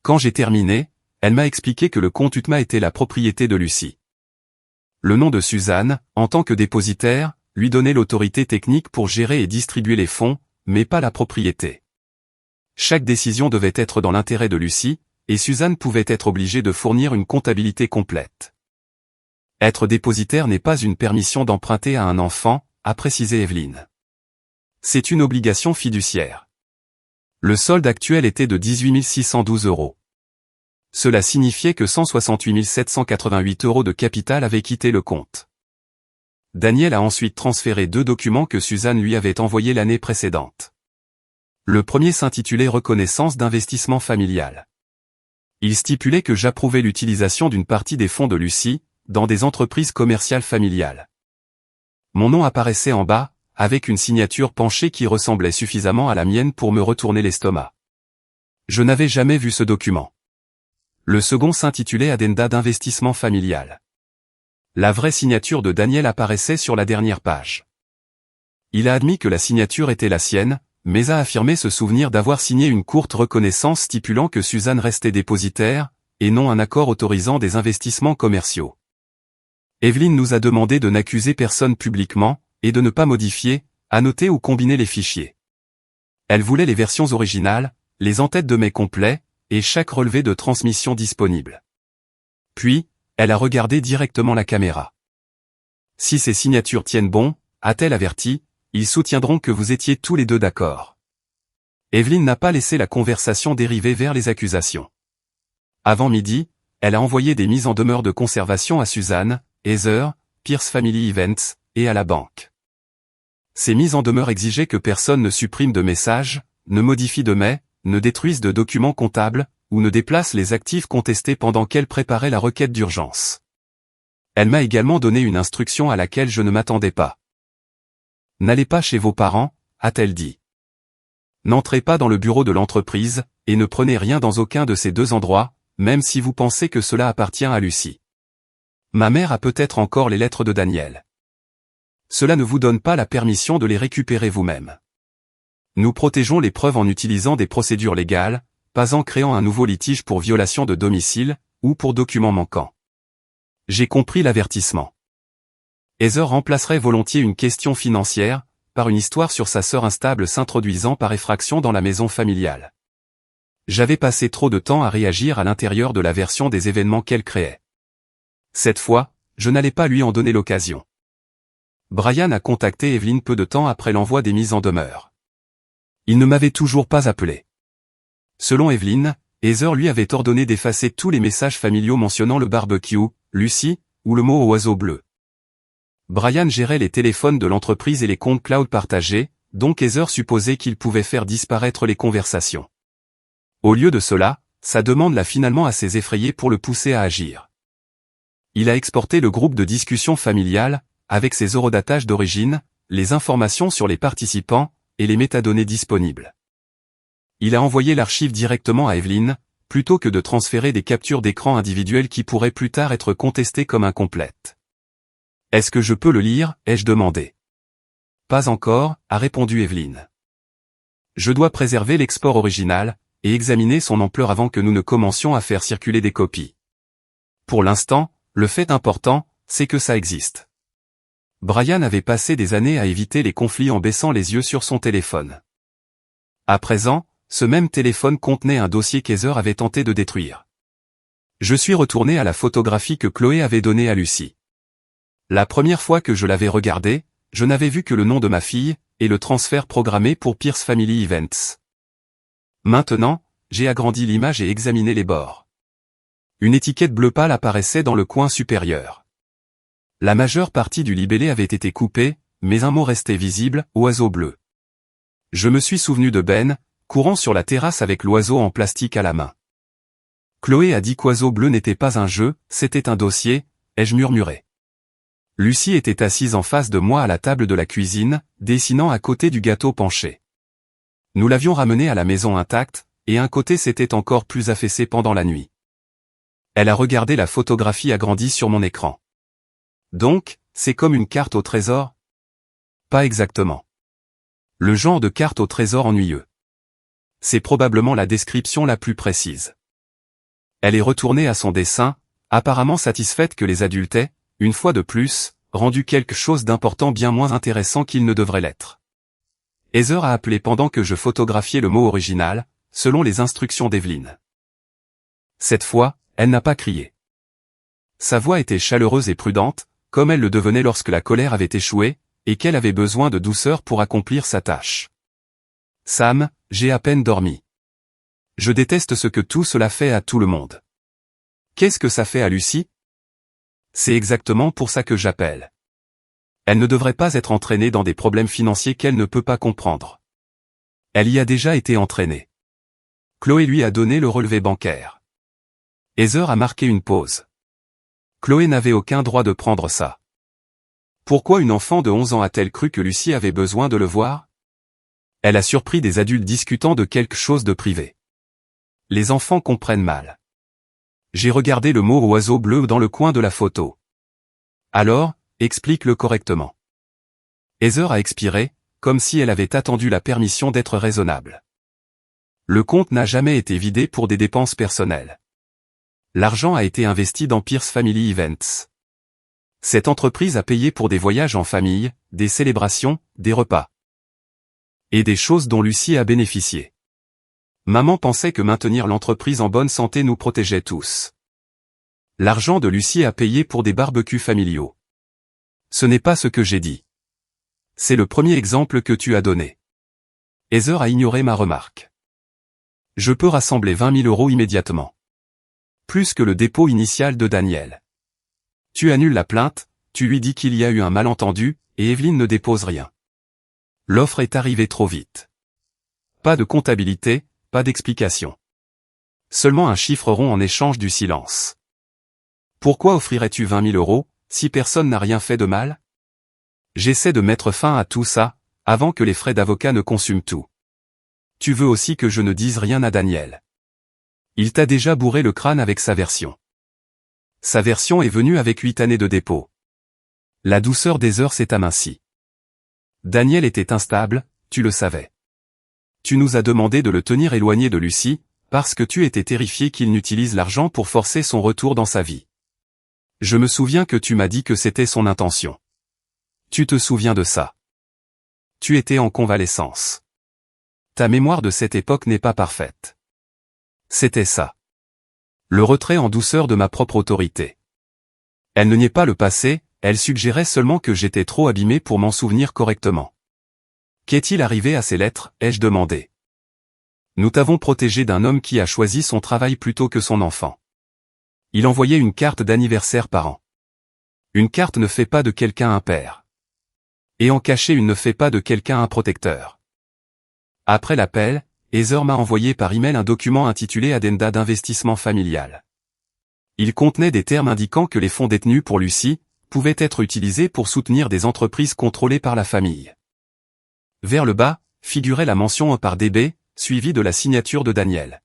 Quand j'ai terminé, elle m'a expliqué que le compte UTMA était la propriété de Lucie. Le nom de Suzanne, en tant que dépositaire, lui donnait l'autorité technique pour gérer et distribuer les fonds, mais pas la propriété. Chaque décision devait être dans l'intérêt de Lucie, et Suzanne pouvait être obligée de fournir une comptabilité complète. Être dépositaire n'est pas une permission d'emprunter à un enfant, a précisé Evelyn. C'est une obligation fiduciaire. Le solde actuel était de 18 612 €. Cela signifiait que 168 788 € de capital avaient quitté le compte. Daniel a ensuite transféré 2 documents que Suzanne lui avait envoyés l'année précédente. Le premier s'intitulait Reconnaissance d'investissement familial. Il stipulait que j'approuvais l'utilisation d'une partie des fonds de Lucie, dans des entreprises commerciales familiales. Mon nom apparaissait en bas, avec une signature penchée qui ressemblait suffisamment à la mienne pour me retourner l'estomac. Je n'avais jamais vu ce document. Le second s'intitulait Addenda d'investissement familial. La vraie signature de Daniel apparaissait sur la dernière page. Il a admis que la signature était la sienne, mais a affirmé se souvenir d'avoir signé une courte reconnaissance stipulant que Suzanne restait dépositaire, et non un accord autorisant des investissements commerciaux. Evelyn nous a demandé de n'accuser personne publiquement, et de ne pas modifier, annoter ou combiner les fichiers. Elle voulait les versions originales, les en-têtes de mai complets, et chaque relevé de transmission disponible. Puis, elle a regardé directement la caméra. Si ces signatures tiennent bon, a-t-elle averti, ils soutiendront que vous étiez tous les deux d'accord. Evelyn n'a pas laissé la conversation dériver vers les accusations. Avant midi, elle a envoyé des mises en demeure de conservation à Suzanne, Heather, Pierce Family Events, et à la banque. Ces mises en demeure exigeaient que personne ne supprime de messages, ne modifie de mails, ne détruise de documents comptables, ou ne déplace les actifs contestés pendant qu'elle préparait la requête d'urgence. Elle m'a également donné une instruction à laquelle je ne m'attendais pas. N'allez pas chez vos parents, a-t-elle dit. N'entrez pas dans le bureau de l'entreprise, et ne prenez rien dans aucun de ces 2 endroits, même si vous pensez que cela appartient à Lucie. Ma mère a peut-être encore les lettres de Daniel. Cela ne vous donne pas la permission de les récupérer vous-même. Nous protégeons les preuves en utilisant des procédures légales, pas en créant un nouveau litige pour violation de domicile, ou pour documents manquants. J'ai compris l'avertissement. Heather remplacerait volontiers une question financière, par une histoire sur sa sœur instable s'introduisant par effraction dans la maison familiale. J'avais passé trop de temps à réagir à l'intérieur de la version des événements qu'elle créait. Cette fois, je n'allais pas lui en donner l'occasion. Brian a contacté Evelyn peu de temps après l'envoi des mises en demeure. Il ne m'avait toujours pas appelé. Selon Evelyn, Heather lui avait ordonné d'effacer tous les messages familiaux mentionnant le barbecue, Lucie, ou le mot oiseau bleu. Brian gérait les téléphones de l'entreprise et les comptes cloud partagés, donc Heather supposait qu'il pouvait faire disparaître les conversations. Au lieu de cela, sa demande l'a finalement assez effrayé pour le pousser à agir. Il a exporté le groupe de discussion familiale, avec ses eurodatages d'origine, les informations sur les participants, et les métadonnées disponibles. Il a envoyé l'archive directement à Evelyn, plutôt que de transférer des captures d'écran individuelles qui pourraient plus tard être contestées comme incomplètes. « Est-ce que je peux le lire ?» ai-je demandé. « Pas encore », a répondu Evelyn. « Je dois préserver l'export original, et examiner son ampleur avant que nous ne commencions à faire circuler des copies. Pour l'instant, le fait important, c'est que ça existe. » Brian avait passé des années à éviter les conflits en baissant les yeux sur son téléphone. À présent, ce même téléphone contenait un dossier qu'Heather avait tenté de détruire. Je suis retourné à la photographie que Chloé avait donnée à Lucie. La première fois que je l'avais regardée, je n'avais vu que le nom de ma fille, et le transfert programmé pour Pierce Family Events. Maintenant, j'ai agrandi l'image et examiné les bords. Une étiquette bleu pâle apparaissait dans le coin supérieur. La majeure partie du libellé avait été coupée, mais un mot restait visible, oiseau bleu. Je me suis souvenu de Ben, courant sur la terrasse avec l'oiseau en plastique à la main. Chloé a dit qu'oiseau bleu n'était pas un jeu, c'était un dossier, ai-je murmuré. Lucie était assise en face de moi à la table de la cuisine, dessinant à côté du gâteau penché. Nous l'avions ramené à la maison intacte, et un côté s'était encore plus affaissé pendant la nuit. Elle a regardé la photographie agrandie sur mon écran. Donc, c'est comme une carte au trésor? Pas exactement. Le genre de carte au trésor ennuyeux. C'est probablement la description la plus précise. Elle est retournée à son dessin, apparemment satisfaite que les adultes aient, une fois de plus, rendu quelque chose d'important bien moins intéressant qu'il ne devrait l'être. Heather a appelé pendant que je photographiais le mot original, selon les instructions d'Evelyn. Cette fois, elle n'a pas crié. Sa voix était chaleureuse et prudente, comme elle le devenait lorsque la colère avait échoué, et qu'elle avait besoin de douceur pour accomplir sa tâche. Sam, j'ai à peine dormi. Je déteste ce que tout cela fait à tout le monde. Qu'est-ce que ça fait à Lucie? C'est exactement pour ça que j'appelle. Elle ne devrait pas être entraînée dans des problèmes financiers qu'elle ne peut pas comprendre. Elle y a déjà été entraînée. Chloé lui a donné le relevé bancaire. Heather a marqué une pause. Chloé n'avait aucun droit de prendre ça. Pourquoi une enfant de 11 ans a-t-elle cru que Lucie avait besoin de le voir? Elle a surpris des adultes discutant de quelque chose de privé. Les enfants comprennent mal. J'ai regardé le mot oiseau bleu dans le coin de la photo. Alors, explique-le correctement. Heather a expiré, comme si elle avait attendu la permission d'être raisonnable. Le compte n'a jamais été vidé pour des dépenses personnelles. L'argent a été investi dans Pierce Family Events. Cette entreprise a payé pour des voyages en famille, des célébrations, des repas. Et des choses dont Lucie a bénéficié. Maman pensait que maintenir l'entreprise en bonne santé nous protégeait tous. L'argent de Lucie a payé pour des barbecues familiaux. Ce n'est pas ce que j'ai dit. C'est le premier exemple que tu as donné. Heather a ignoré ma remarque. Je peux rassembler 20 000 € immédiatement. Plus que le dépôt initial de Daniel. Tu annules la plainte, tu lui dis qu'il y a eu un malentendu, et Evelyn ne dépose rien. L'offre est arrivée trop vite. Pas de comptabilité, pas d'explication. Seulement un chiffre rond en échange du silence. Pourquoi offrirais-tu 20 000 € si personne n'a rien fait de mal? J'essaie de mettre fin à tout ça, avant que les frais d'avocat ne consument tout. Tu veux aussi que je ne dise rien à Daniel. Il t'a déjà bourré le crâne avec sa version. Sa version est venue avec 8 années de dépôt. La douceur des heures s'est amincie. Daniel était instable, tu le savais. Tu nous as demandé de le tenir éloigné de Lucie, Parce que tu étais terrifié qu'il n'utilise l'argent pour forcer son retour dans sa vie. Je me souviens que tu m'as dit que c'était son intention. Tu te souviens de ça? Tu étais en convalescence. Ta mémoire de cette époque n'est pas parfaite. C'était ça. Le retrait en douceur de ma propre autorité. Elle ne niait pas le passé, elle suggérait seulement que j'étais trop abîmé pour m'en souvenir correctement. Qu'est-il arrivé à ces lettres, ai-je demandé. Nous t'avons protégé d'un homme qui a choisi son travail plutôt que son enfant. Il envoyait une carte d'anniversaire par an. Une carte ne fait pas de quelqu'un un père. Et en cacher une ne fait pas de quelqu'un un protecteur. Après l'appel, Heather m'a envoyé par email un document intitulé Addenda d'investissement familial. Il contenait des termes indiquant que les fonds détenus pour Lucie pouvaient être utilisés pour soutenir des entreprises contrôlées par la famille. Vers le bas, figurait la mention par DB, suivie de la signature de Daniel.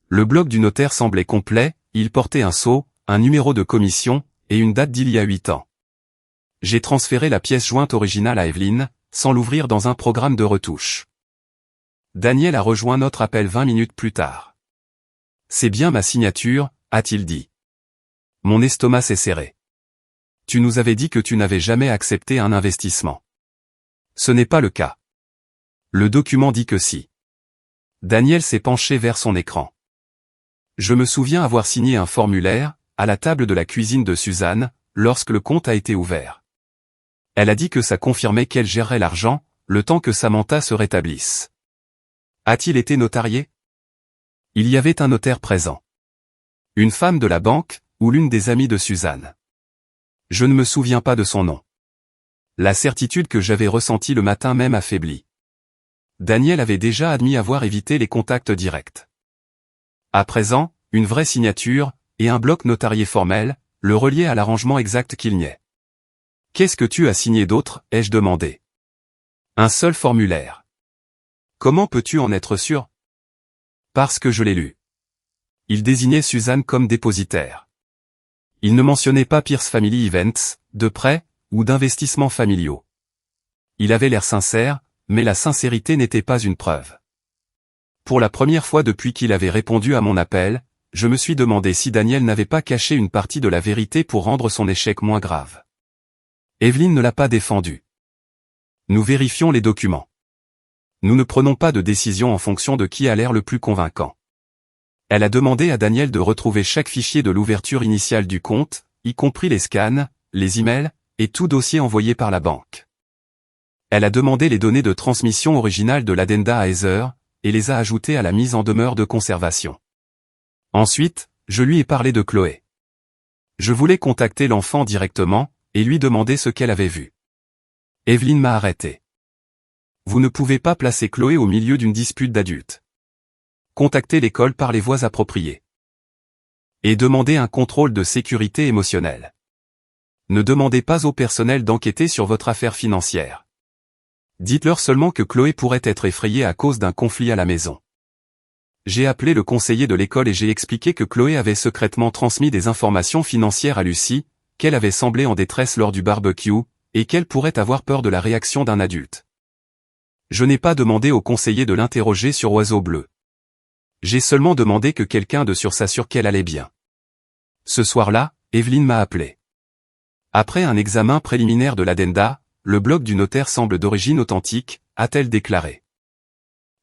Le bloc du notaire semblait complet, il portait un sceau, un numéro de commission, et une date d'il y a 8 ans. J'ai transféré la pièce jointe originale à Evelyne, sans l'ouvrir dans un programme de retouche. Daniel a rejoint notre appel 20 minutes plus tard. C'est bien ma signature, a-t-il dit. Mon estomac s'est serré. Tu nous avais dit que tu n'avais jamais accepté un investissement. Ce n'est pas le cas. Le document dit que si. Daniel s'est penché vers son écran. Je me souviens avoir signé un formulaire, à la table de la cuisine de Suzanne, lorsque le compte a été ouvert. Elle a dit que ça confirmait qu'elle gérerait l'argent, le temps que Samantha se rétablisse. A-t-il été notarié? Il y avait un notaire présent. Une femme de la banque, ou l'une des amies de Suzanne. Je ne me souviens pas de son nom. La certitude que j'avais ressentie le matin même affaiblit. Daniel avait déjà admis avoir évité les contacts directs. À présent, une vraie signature, et un bloc notarié formel, le reliait à l'arrangement exact qu'il niait. Qu'est-ce que tu as signé d'autre, ai-je demandé. Un seul formulaire. Comment peux-tu en être sûr? Parce que je l'ai lu. Il désignait Suzanne comme dépositaire. Il ne mentionnait pas Pierce Family Events, de prêts, ou d'investissements familiaux. Il avait l'air sincère, mais la sincérité n'était pas une preuve. Pour la première fois depuis qu'il avait répondu à mon appel, je me suis demandé si Daniel n'avait pas caché une partie de la vérité pour rendre son échec moins grave. Evelyne ne l'a pas défendu. Nous vérifions les documents. Nous ne prenons pas de décision en fonction de qui a l'air le plus convaincant. Elle a demandé à Daniel de retrouver chaque fichier de l'ouverture initiale du compte, y compris les scans, les emails, et tout dossier envoyé par la banque. Elle a demandé les données de transmission originale de l'addenda à Heather, et les a ajoutées à la mise en demeure de conservation. Ensuite, je lui ai parlé de Chloé. Je voulais contacter l'enfant directement, et lui demander ce qu'elle avait vu. Evelyne m'a arrêté. Vous ne pouvez pas placer Chloé au milieu d'une dispute d'adultes. Contactez l'école par les voies appropriées. Et demandez un contrôle de sécurité émotionnelle. Ne demandez pas au personnel d'enquêter sur votre affaire financière. Dites-leur seulement que Chloé pourrait être effrayée à cause d'un conflit à la maison. J'ai appelé le conseiller de l'école et j'ai expliqué que Chloé avait secrètement transmis des informations financières à Lucie, qu'elle avait semblé en détresse lors du barbecue, et qu'elle pourrait avoir peur de la réaction d'un adulte. Je n'ai pas demandé au conseiller de l'interroger sur Oiseau Bleu. J'ai seulement demandé que quelqu'un de sûr s'assure qu'elle allait bien. Ce soir-là, Evelyne m'a appelé. Après un examen préliminaire de l'addenda, le bloc du notaire semble d'origine authentique, a-t-elle déclaré.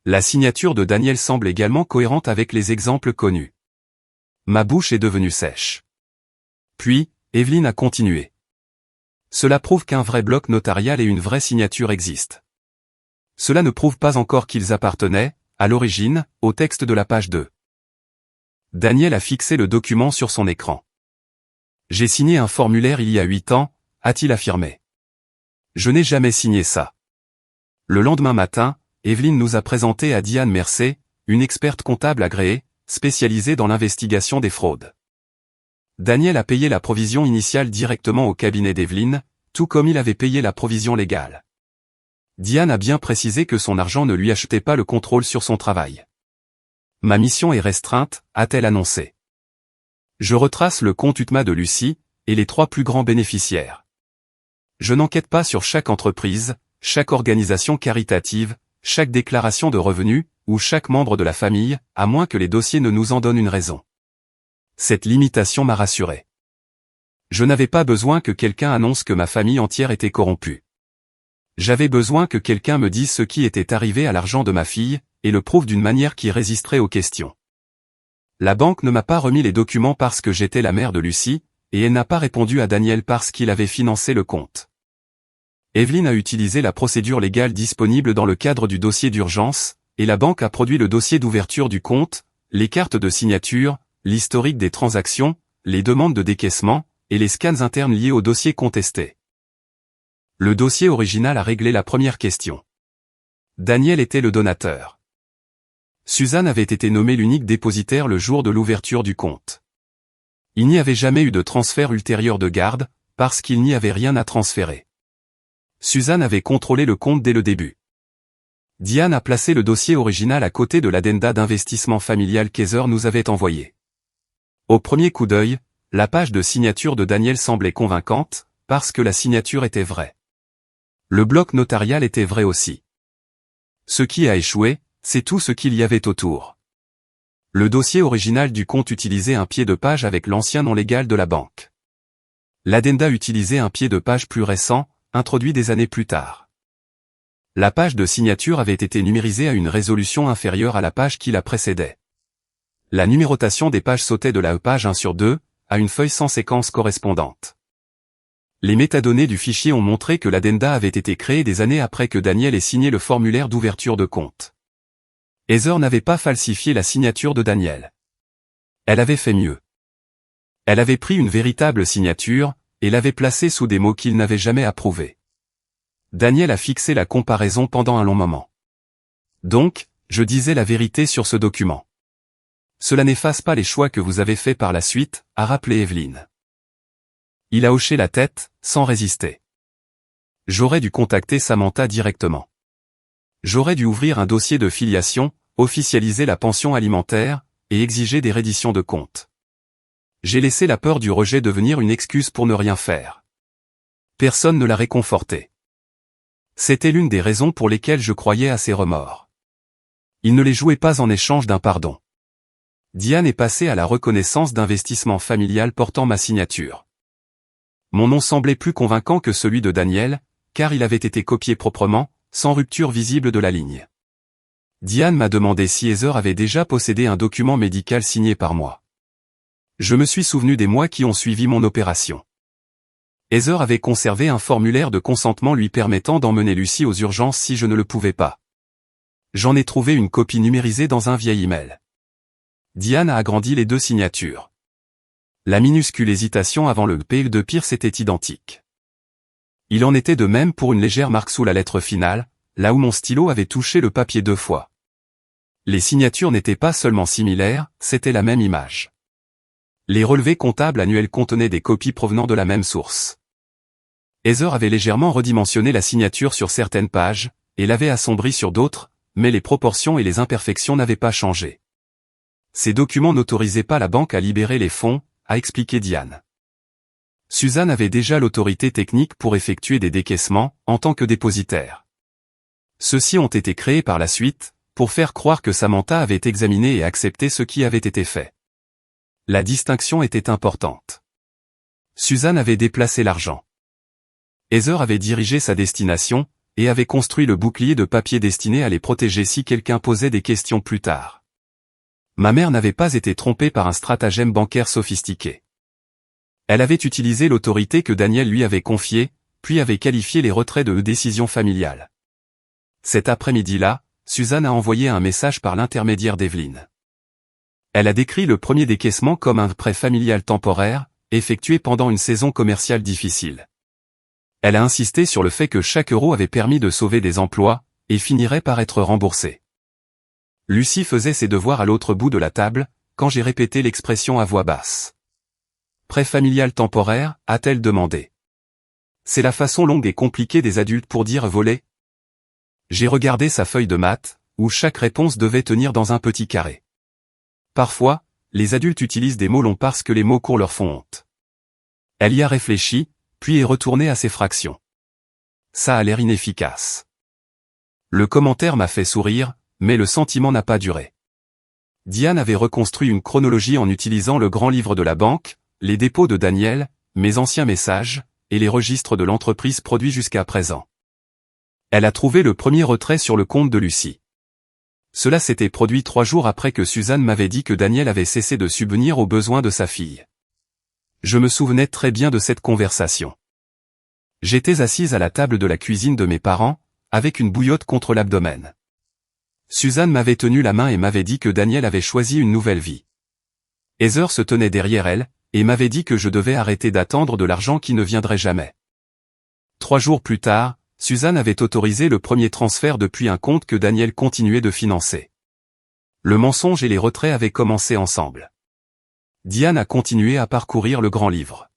La signature de Daniel semble également cohérente avec les exemples connus. Ma bouche est devenue sèche. Puis, Evelyne a continué. Cela prouve qu'un vrai bloc notarial et une vraie signature existent. Cela ne prouve pas encore qu'ils appartenaient, à l'origine, au texte de la page 2. Daniel a fixé le document sur son écran. J'ai signé un formulaire il y a 8 ans, a-t-il affirmé. Je n'ai jamais signé ça. Le lendemain matin, Evelyne nous a présenté à Diane Mercé, une experte comptable agréée, spécialisée dans l'investigation des fraudes. Daniel a payé la provision initiale directement au cabinet d'Evelyne, tout comme il avait payé la provision légale. Diane a bien précisé que son argent ne lui achetait pas le contrôle sur son travail. Ma mission est restreinte, a-t-elle annoncé. Je retrace le compte UTMA de Lucie, et les 3 plus grands bénéficiaires. Je n'enquête pas sur chaque entreprise, chaque organisation caritative, chaque déclaration de revenus, ou chaque membre de la famille, à moins que les dossiers ne nous en donnent une raison. Cette limitation m'a rassuré. Je n'avais pas besoin que quelqu'un annonce que ma famille entière était corrompue. J'avais besoin que quelqu'un me dise ce qui était arrivé à l'argent de ma fille, et le prouve d'une manière qui résisterait aux questions. La banque ne m'a pas remis les documents parce que j'étais la mère de Lucie, et elle n'a pas répondu à Daniel parce qu'il avait financé le compte. Evelyn a utilisé la procédure légale disponible dans le cadre du dossier d'urgence, et la banque a produit le dossier d'ouverture du compte, les cartes de signature, l'historique des transactions, les demandes de décaissement, et les scans internes liés au dossier contesté. Le dossier original a réglé la première question. Daniel était le donateur. Suzanne avait été nommée l'unique dépositaire le jour de l'ouverture du compte. Il n'y avait jamais eu de transfert ultérieur de garde, parce qu'il n'y avait rien à transférer. Suzanne avait contrôlé le compte dès le début. Diane a placé le dossier original à côté de l'addenda d'investissement familial qu'Heather nous avait envoyé. Au premier coup d'œil, la page de signature de Daniel semblait convaincante, parce que la signature était vraie. Le bloc notarial était vrai aussi. Ce qui a échoué, c'est tout ce qu'il y avait autour. Le dossier original du compte utilisait un pied de page avec l'ancien nom légal de la banque. L'addenda utilisait un pied de page plus récent, introduit des années plus tard. La page de signature avait été numérisée à une résolution inférieure à la page qui la précédait. La numérotation des pages sautait de la page 1 sur 2, à une feuille sans séquence correspondante. Les métadonnées du fichier ont montré que l'addenda avait été créé des années après que Daniel ait signé le formulaire d'ouverture de compte. Heather n'avait pas falsifié la signature de Daniel. Elle avait fait mieux. Elle avait pris une véritable signature, et l'avait placée sous des mots qu'il n'avait jamais approuvés. Daniel a fixé la comparaison pendant un long moment. Donc, je disais la vérité sur ce document. Cela n'efface pas les choix que vous avez faits par la suite, a rappelé Evelyn. Il a hoché la tête, sans résister. J'aurais dû contacter Samantha directement. J'aurais dû ouvrir un dossier de filiation, officialiser la pension alimentaire, et exiger des redditions de comptes. J'ai laissé la peur du rejet devenir une excuse pour ne rien faire. Personne ne l'a réconforté. C'était l'une des raisons pour lesquelles je croyais à ses remords. Il ne les jouait pas en échange d'un pardon. Diane est passée à la reconnaissance d'investissement familial portant ma signature. Mon nom semblait plus convaincant que celui de Daniel, car il avait été copié proprement, sans rupture visible de la ligne. Diane m'a demandé si Heather avait déjà possédé un document médical signé par moi. Je me suis souvenu des mois qui ont suivi mon opération. Heather avait conservé un formulaire de consentement lui permettant d'emmener Lucie aux urgences si je ne le pouvais pas. J'en ai trouvé une copie numérisée dans un vieil email. Diane a agrandi les deux signatures. La minuscule hésitation avant le P de Pierce était identique. Il en était de même pour une légère marque sous la lettre finale, là où mon stylo avait touché le papier 2 fois. Les signatures n'étaient pas seulement similaires, c'était la même image. Les relevés comptables annuels contenaient des copies provenant de la même source. Heather avait légèrement redimensionné la signature sur certaines pages, et l'avait assombrie sur d'autres, mais les proportions et les imperfections n'avaient pas changé. Ces documents n'autorisaient pas la banque à libérer les fonds, a expliqué Diane. Suzanne avait déjà l'autorité technique pour effectuer des décaissements, en tant que dépositaire. Ceux-ci ont été créés par la suite, pour faire croire que Samantha avait examiné et accepté ce qui avait été fait. La distinction était importante. Suzanne avait déplacé l'argent. Heather avait dirigé sa destination, et avait construit le bouclier de papier destiné à les protéger si quelqu'un posait des questions plus tard. Ma mère n'avait pas été trompée par un stratagème bancaire sophistiqué. Elle avait utilisé l'autorité que Daniel lui avait confiée, puis avait qualifié les retraits de décision familiale. Cet après-midi-là, Suzanne a envoyé un message par l'intermédiaire d'Evelyn. Elle a décrit le premier décaissement comme un prêt familial temporaire, effectué pendant une saison commerciale difficile. Elle a insisté sur le fait que chaque euro avait permis de sauver des emplois, et finirait par être remboursé. Lucie faisait ses devoirs à l'autre bout de la table, quand j'ai répété l'expression à voix basse. Prêt familial temporaire, a-t-elle demandé. C'est la façon longue et compliquée des adultes pour dire voler. J'ai regardé sa feuille de maths, où chaque réponse devait tenir dans un petit carré. Parfois, les adultes utilisent des mots longs parce que les mots courts leur font honte. Elle y a réfléchi, puis est retournée à ses fractions. Ça a l'air inefficace. Le commentaire m'a fait sourire, mais le sentiment n'a pas duré. Diane avait reconstruit une chronologie en utilisant le grand livre de la banque, les dépôts de Daniel, mes anciens messages, et les registres de l'entreprise produits jusqu'à présent. Elle a trouvé le premier retrait sur le compte de Lucie. Cela s'était produit 3 jours après que Suzanne m'avait dit que Daniel avait cessé de subvenir aux besoins de sa fille. Je me souvenais très bien de cette conversation. J'étais assise à la table de la cuisine de mes parents, avec une bouillotte contre l'abdomen. Suzanne m'avait tenu la main et m'avait dit que Daniel avait choisi une nouvelle vie. Heather se tenait derrière elle, et m'avait dit que je devais arrêter d'attendre de l'argent qui ne viendrait jamais. 3 jours plus tard, Suzanne avait autorisé le premier transfert depuis un compte que Daniel continuait de financer. Le mensonge et les retraits avaient commencé ensemble. Diane a continué à parcourir le grand livre.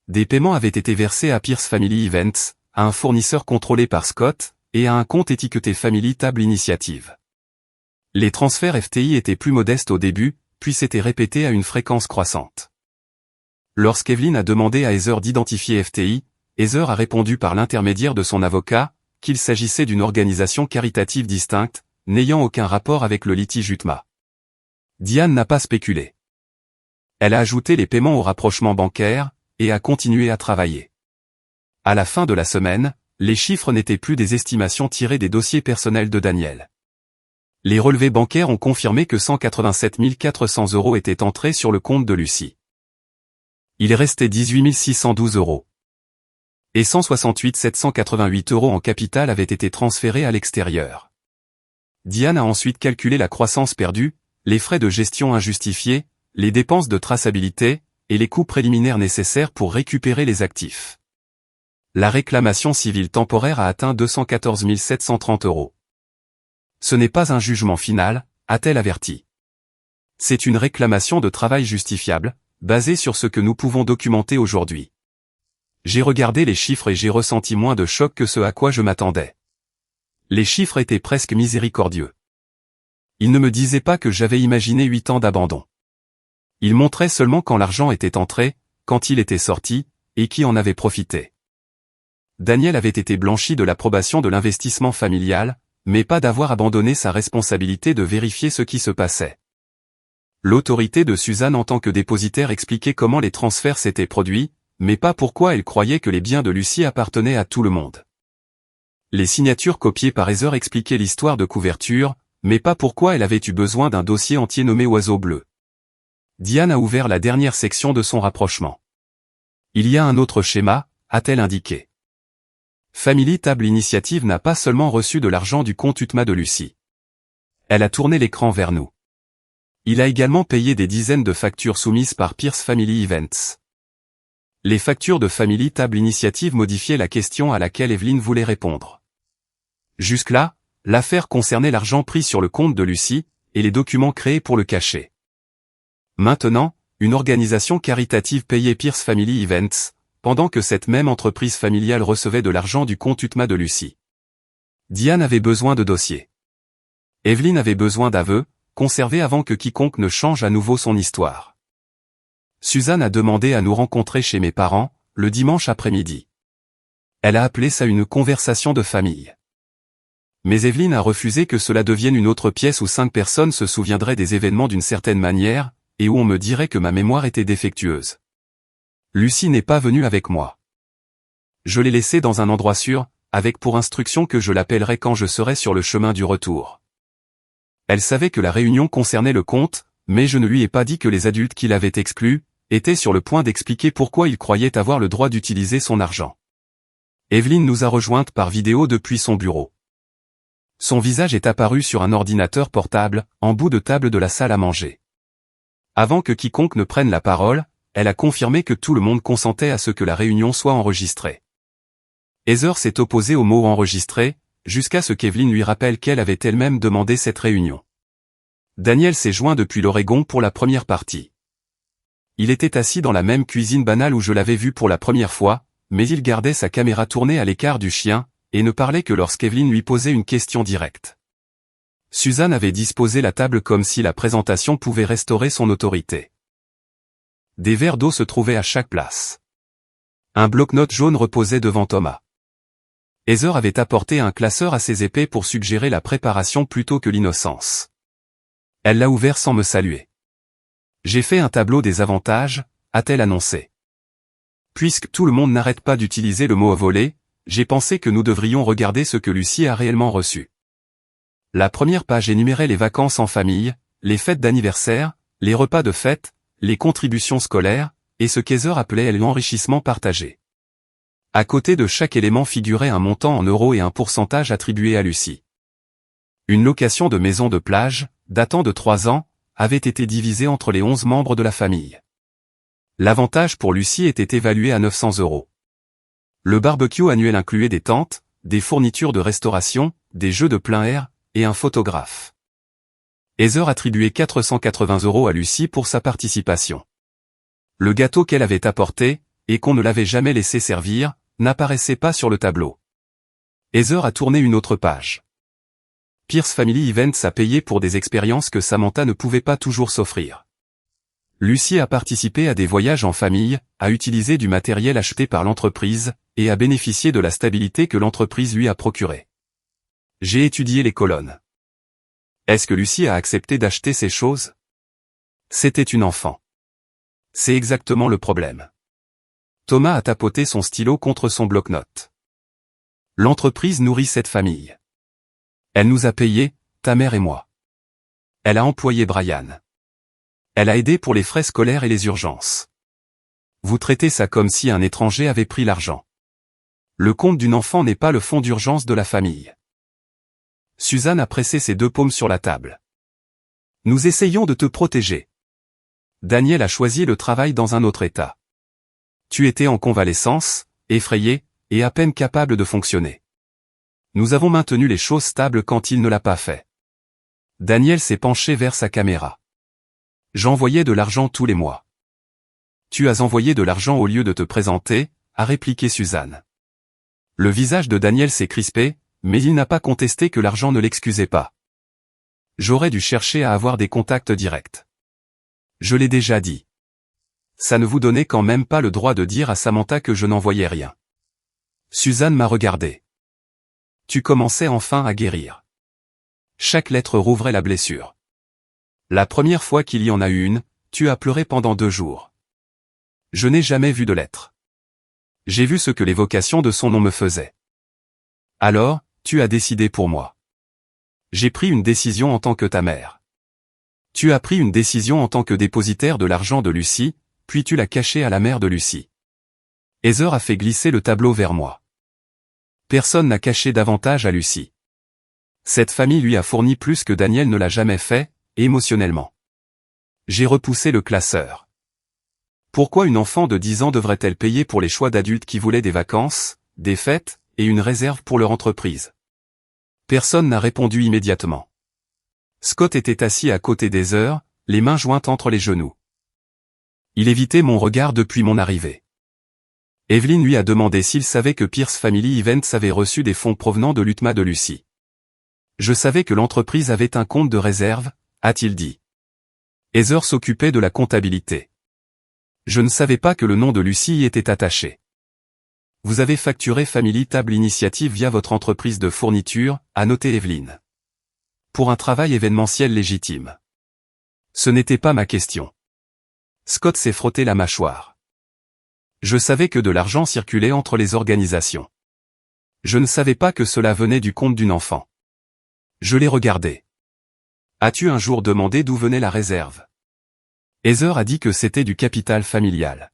Des paiements avaient été versés à Pierce Family Events, à un fournisseur contrôlé par Scott, et à un compte étiqueté Family Table Initiative. Les transferts FTI étaient plus modestes au début, puis s'étaient répétés à une fréquence croissante. Lorsqu'Evelyn a demandé à Heather d'identifier FTI, Heather a répondu par l'intermédiaire de son avocat, qu'il s'agissait d'une organisation caritative distincte, n'ayant aucun rapport avec le litige UTMA. Diane n'a pas spéculé. Elle a ajouté les paiements au rapprochement bancaire, et a continué à travailler. À la fin de la semaine, les chiffres n'étaient plus des estimations tirées des dossiers personnels de Daniel. Les relevés bancaires ont confirmé que 187 400 € étaient entrés sur le compte de Lucie. Il restait 18 612 €. Et 168 788 € en capital avaient été transférés à l'extérieur. Diane a ensuite calculé la croissance perdue, les frais de gestion injustifiés, les dépenses de traçabilité, et les coûts préliminaires nécessaires pour récupérer les actifs. La réclamation civile temporaire a atteint 214 730 €. Ce n'est pas un jugement final, a-t-elle averti. C'est une réclamation de travail justifiable, basée sur ce que nous pouvons documenter aujourd'hui. J'ai regardé les chiffres et j'ai ressenti moins de choc que ce à quoi je m'attendais. Les chiffres étaient presque miséricordieux. Ils ne me disaient pas que j'avais imaginé 8 ans d'abandon. Ils montraient seulement quand l'argent était entré, quand il était sorti, et qui en avait profité. Daniel avait été blanchi de l'approbation de l'investissement familial, mais pas d'avoir abandonné sa responsabilité de vérifier ce qui se passait. L'autorité de Suzanne en tant que dépositaire expliquait comment les transferts s'étaient produits, mais pas pourquoi elle croyait que les biens de Lucie appartenaient à tout le monde. Les signatures copiées par Heather expliquaient l'histoire de couverture, mais pas pourquoi elle avait eu besoin d'un dossier entier nommé Oiseau bleu. Diane a ouvert la dernière section de son rapprochement. Il y a un autre schéma, a-t-elle indiqué. Family Table Initiative n'a pas seulement reçu de l'argent du compte UTMA de Lucie. Elle a tourné l'écran vers nous. Il a également payé des dizaines de factures soumises par Pierce Family Events. Les factures de Family Table Initiative modifiaient la question à laquelle Evelyn voulait répondre. Jusque-là, l'affaire concernait l'argent pris sur le compte de Lucie, et les documents créés pour le cacher. Maintenant, une organisation caritative payait Pierce Family Events, pendant que cette même entreprise familiale recevait de l'argent du compte UTMA de Lucie. Diane avait besoin de dossiers. Evelyn avait besoin d'aveux, conservés avant que quiconque ne change à nouveau son histoire. Suzanne a demandé à nous rencontrer chez mes parents, le dimanche après-midi. Elle a appelé ça une conversation de famille. Mais Evelyn a refusé que cela devienne une autre pièce où 5 personnes se souviendraient des événements d'une certaine manière, et où on me dirait que ma mémoire était défectueuse. Lucie n'est pas venue avec moi. Je l'ai laissée dans un endroit sûr, avec pour instruction que je l'appellerai quand je serai sur le chemin du retour. Elle savait que la réunion concernait le compte, mais je ne lui ai pas dit que les adultes qui l'avaient exclu, étaient sur le point d'expliquer pourquoi ils croyaient avoir le droit d'utiliser son argent. Evelyn nous a rejointes par vidéo depuis son bureau. Son visage est apparu sur un ordinateur portable, en bout de table de la salle à manger. Avant que quiconque ne prenne la parole, elle a confirmé que tout le monde consentait à ce que la réunion soit enregistrée. Heather s'est opposée au mot enregistré, jusqu'à ce qu'Evelyn lui rappelle qu'elle avait elle-même demandé cette réunion. Daniel s'est joint depuis l'Oregon pour la première partie. Il était assis dans la même cuisine banale où je l'avais vu pour la première fois, mais il gardait sa caméra tournée à l'écart du chien, et ne parlait que lorsqu'Evelyn lui posait une question directe. Suzanne avait disposé la table comme si la présentation pouvait restaurer son autorité. Des verres d'eau se trouvaient à chaque place. Un bloc-notes jaune reposait devant Thomas. Heather avait apporté un classeur à ses épées pour suggérer la préparation plutôt que l'innocence. Elle l'a ouvert sans me saluer. J'ai fait un tableau des avantages, a-t-elle annoncé. Puisque tout le monde n'arrête pas d'utiliser le mot voler, j'ai pensé que nous devrions regarder ce que Lucie a réellement reçu. La première page énumérait les vacances en famille, les fêtes d'anniversaire, les repas de fête, les contributions scolaires, et ce qu'Heather appelait l'enrichissement partagé. À côté de chaque élément figurait un montant en euros et un pourcentage attribué à Lucie. Une location de maison de plage, datant de 3 ans, avait été divisée entre les 11 membres de la famille. L'avantage pour Lucie était évalué à 900 €. Le barbecue annuel incluait des tentes, des fournitures de restauration, des jeux de plein air, et un photographe. Heather attribuait 480 € à Lucie pour sa participation. Le gâteau qu'elle avait apporté, et qu'on ne l'avait jamais laissé servir, n'apparaissait pas sur le tableau. Heather a tourné une autre page. Pierce Family Events a payé pour des expériences que Samantha ne pouvait pas toujours s'offrir. Lucie a participé à des voyages en famille, a utilisé du matériel acheté par l'entreprise, et a bénéficié de la stabilité que l'entreprise lui a procurée. J'ai étudié les colonnes. Est-ce que Lucie a accepté d'acheter ces choses? C'était une enfant. C'est exactement le problème. Thomas a tapoté son stylo contre son bloc-notes. L'entreprise nourrit cette famille. Elle nous a payés, ta mère et moi. Elle a employé Brian. Elle a aidé pour les frais scolaires et les urgences. Vous traitez ça comme si un étranger avait pris l'argent. Le compte d'une enfant n'est pas le fonds d'urgence de la famille. Suzanne a pressé ses 2 paumes sur la table. Nous essayons de te protéger. Daniel a choisi le travail dans un autre état. Tu étais en convalescence, effrayé, et à peine capable de fonctionner. Nous avons maintenu les choses stables quand il ne l'a pas fait. Daniel s'est penché vers sa caméra. J'envoyais de l'argent tous les mois. Tu as envoyé de l'argent au lieu de te présenter, a répliqué Suzanne. Le visage de Daniel s'est crispé, mais il n'a pas contesté que l'argent ne l'excusait pas. J'aurais dû chercher à avoir des contacts directs. Je l'ai déjà dit. Ça ne vous donnait quand même pas le droit de dire à Samantha que je n'envoyais rien. Suzanne m'a regardé. Tu commençais enfin à guérir. Chaque lettre rouvrait la blessure. La première fois qu'il y en a eu une, tu as pleuré pendant 2 jours. Je n'ai jamais vu de lettre. J'ai vu ce que l'évocation de son nom me faisait. Alors, tu as décidé pour moi. J'ai pris une décision en tant que ta mère. Tu as pris une décision en tant que dépositaire de l'argent de Lucie, puis tu l'as caché à la mère de Lucie. Heather a fait glisser le tableau vers moi. Personne n'a caché davantage à Lucie. Cette famille lui a fourni plus que Daniel ne l'a jamais fait, émotionnellement. J'ai repoussé le classeur. Pourquoi une enfant de 10 ans devrait-elle payer pour les choix d'adultes qui voulaient des vacances, des fêtes, et une réserve pour leur entreprise? Personne n'a répondu immédiatement. Scott était assis à côté d'Heather, les mains jointes entre les genoux. Il évitait mon regard depuis mon arrivée. Evelyn lui a demandé s'il savait que Pierce Family Events avait reçu des fonds provenant de l'UTMA de Lucie. Je savais que l'entreprise avait un compte de réserve, a-t-il dit. Heather s'occupait de la comptabilité. Je ne savais pas que le nom de Lucie y était attaché. Vous avez facturé Family Table Initiative via votre entreprise de fourniture, a noté Evelyn. Pour un travail événementiel légitime. Ce n'était pas ma question. Scott s'est frotté la mâchoire. Je savais que de l'argent circulait entre les organisations. Je ne savais pas que cela venait du compte d'une enfant. Je l'ai regardé. As-tu un jour demandé d'où venait la réserve? Heather a dit que c'était du capital familial.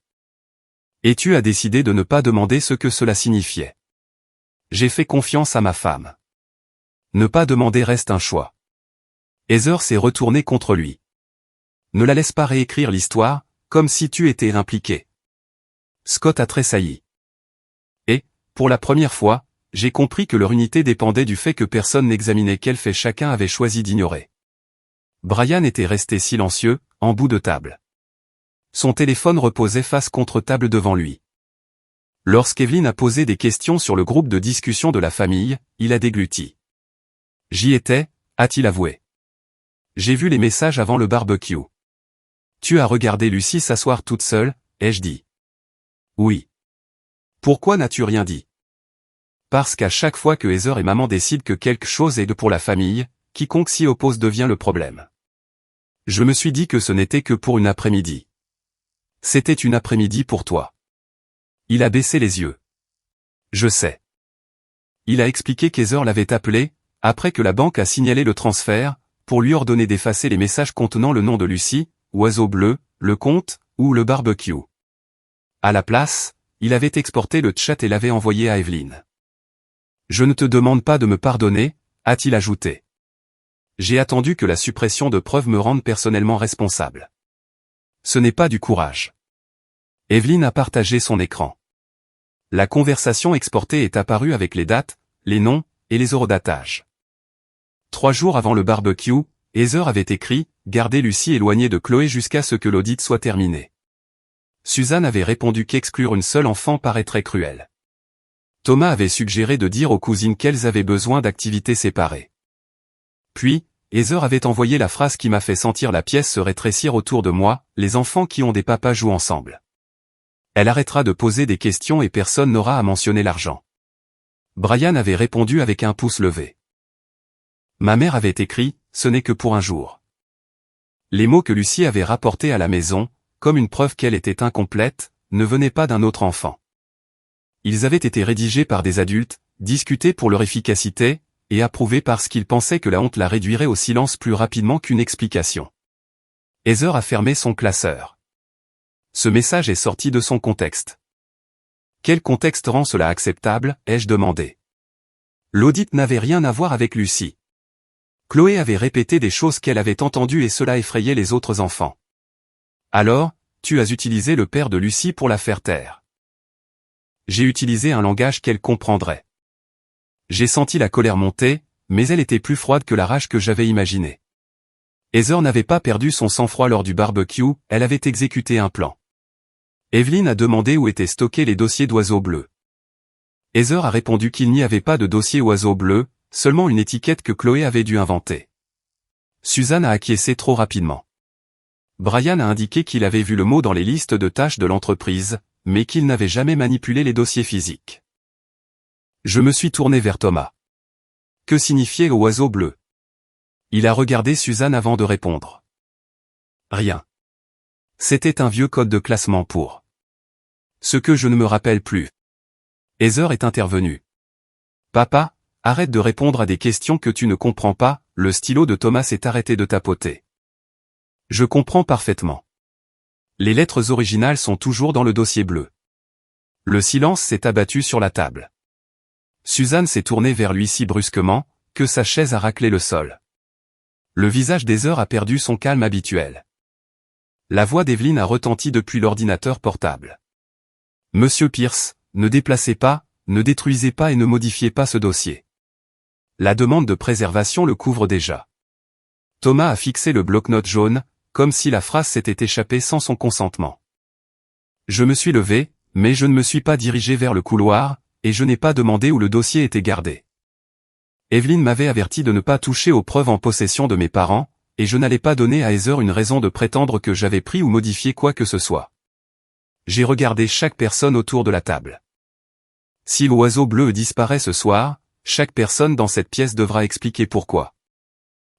Et tu as décidé de ne pas demander ce que cela signifiait. J'ai fait confiance à ma femme. Ne pas demander reste un choix. Heather s'est retournée contre lui. Ne la laisse pas réécrire l'histoire, comme si tu étais impliqué. Scott a tressailli. Et, pour la première fois, j'ai compris que leur unité dépendait du fait que personne n'examinait quel fait chacun avait choisi d'ignorer. Brian était resté silencieux, en bout de table. Son téléphone reposait face contre table devant lui. Lorsqu'Evelyn a posé des questions sur le groupe de discussion de la famille, il a dégluti. J'y étais, a-t-il avoué. J'ai vu les messages avant le barbecue. Tu as regardé Lucie s'asseoir toute seule, ai-je dit. Oui. Pourquoi n'as-tu rien dit? parce qu'à chaque fois que Heather et maman décident que quelque chose est de pour la famille, quiconque s'y oppose devient le problème. Je me suis dit que ce n'était que pour une après-midi. C'était une après-midi pour toi. Il a baissé les yeux. Je sais. Il a expliqué qu'Heather l'avait appelé, après que la banque a signalé le transfert, pour lui ordonner d'effacer les messages contenant le nom de Lucie, Oiseau Bleu, le compte, ou le barbecue. À la place, il avait exporté le chat et l'avait envoyé à Evelyne. Je ne te demande pas de me pardonner, a-t-il ajouté. J'ai attendu que la suppression de preuves me rende personnellement responsable. Ce n'est pas du courage. Evelyne a partagé son écran. La conversation exportée est apparue avec les dates, les noms, et les eurodatages. 3 jours avant le barbecue, Heather avait écrit « Gardez Lucie éloignée de Chloé jusqu'à ce que l'audit soit terminé ». Suzanne avait répondu qu'exclure une seule enfant paraîtrait cruel. Thomas avait suggéré de dire aux cousines qu'elles avaient besoin d'activités séparées. Puis, Heather avait envoyé la phrase qui m'a fait sentir la pièce se rétrécir autour de moi, les enfants qui ont des papas jouent ensemble. Elle arrêtera de poser des questions et personne n'aura à mentionner l'argent. Brian avait répondu avec un pouce levé. Ma mère avait écrit, ce n'est que pour un jour. Les mots que Lucie avait rapportés à la maison, comme une preuve qu'elle était incomplète, ne venaient pas d'un autre enfant. Ils avaient été rédigés par des adultes, discutés pour leur efficacité, et approuvés parce qu'ils pensaient que la honte la réduirait au silence plus rapidement qu'une explication. Heather a fermé son classeur. Ce message est sorti de son contexte. Quel contexte rend cela acceptable, ai-je demandé. L'audit n'avait rien à voir avec Lucie. Chloé avait répété des choses qu'elle avait entendues et cela effrayait les autres enfants. Alors, tu as utilisé le père de Lucie pour la faire taire. J'ai utilisé un langage qu'elle comprendrait. J'ai senti la colère monter, mais elle était plus froide que la rage que j'avais imaginée. Heather n'avait pas perdu son sang-froid lors du barbecue, elle avait exécuté un plan. Evelyne a demandé où étaient stockés les dossiers d'Oiseau Bleu. Heather a répondu qu'il n'y avait pas de dossier Oiseau Bleu, seulement une étiquette que Chloé avait dû inventer. Suzanne a acquiescé trop rapidement. Brian a indiqué qu'il avait vu le mot dans les listes de tâches de l'entreprise, mais qu'il n'avait jamais manipulé les dossiers physiques. Je me suis tourné vers Thomas. Que signifiait Oiseau Bleu? Il a regardé Suzanne avant de répondre. Rien. C'était un vieux code de classement pour. Ce que je ne me rappelle plus. Heather est intervenue. Papa, arrête de répondre à des questions que tu ne comprends pas, le stylo de Thomas s'est arrêté de tapoter. Je comprends parfaitement. Les lettres originales sont toujours dans le dossier bleu. Le silence s'est abattu sur la table. Suzanne s'est tournée vers lui si brusquement, que sa chaise a raclé le sol. Le visage d'Heather a perdu son calme habituel. La voix d'Evelyne a retenti depuis l'ordinateur portable. Monsieur Pierce, ne déplacez pas, ne détruisez pas et ne modifiez pas ce dossier. La demande de préservation le couvre déjà. Thomas a fixé le bloc-notes jaune, comme si la phrase s'était échappée sans son consentement. Je me suis levé, mais je ne me suis pas dirigé vers le couloir, et je n'ai pas demandé où le dossier était gardé. Evelyne m'avait averti de ne pas toucher aux preuves en possession de mes parents, et je n'allais pas donner à Heather une raison de prétendre que j'avais pris ou modifié quoi que ce soit. J'ai regardé chaque personne autour de la table. Si l'Oiseau Bleu disparaît ce soir, chaque personne dans cette pièce devra expliquer pourquoi.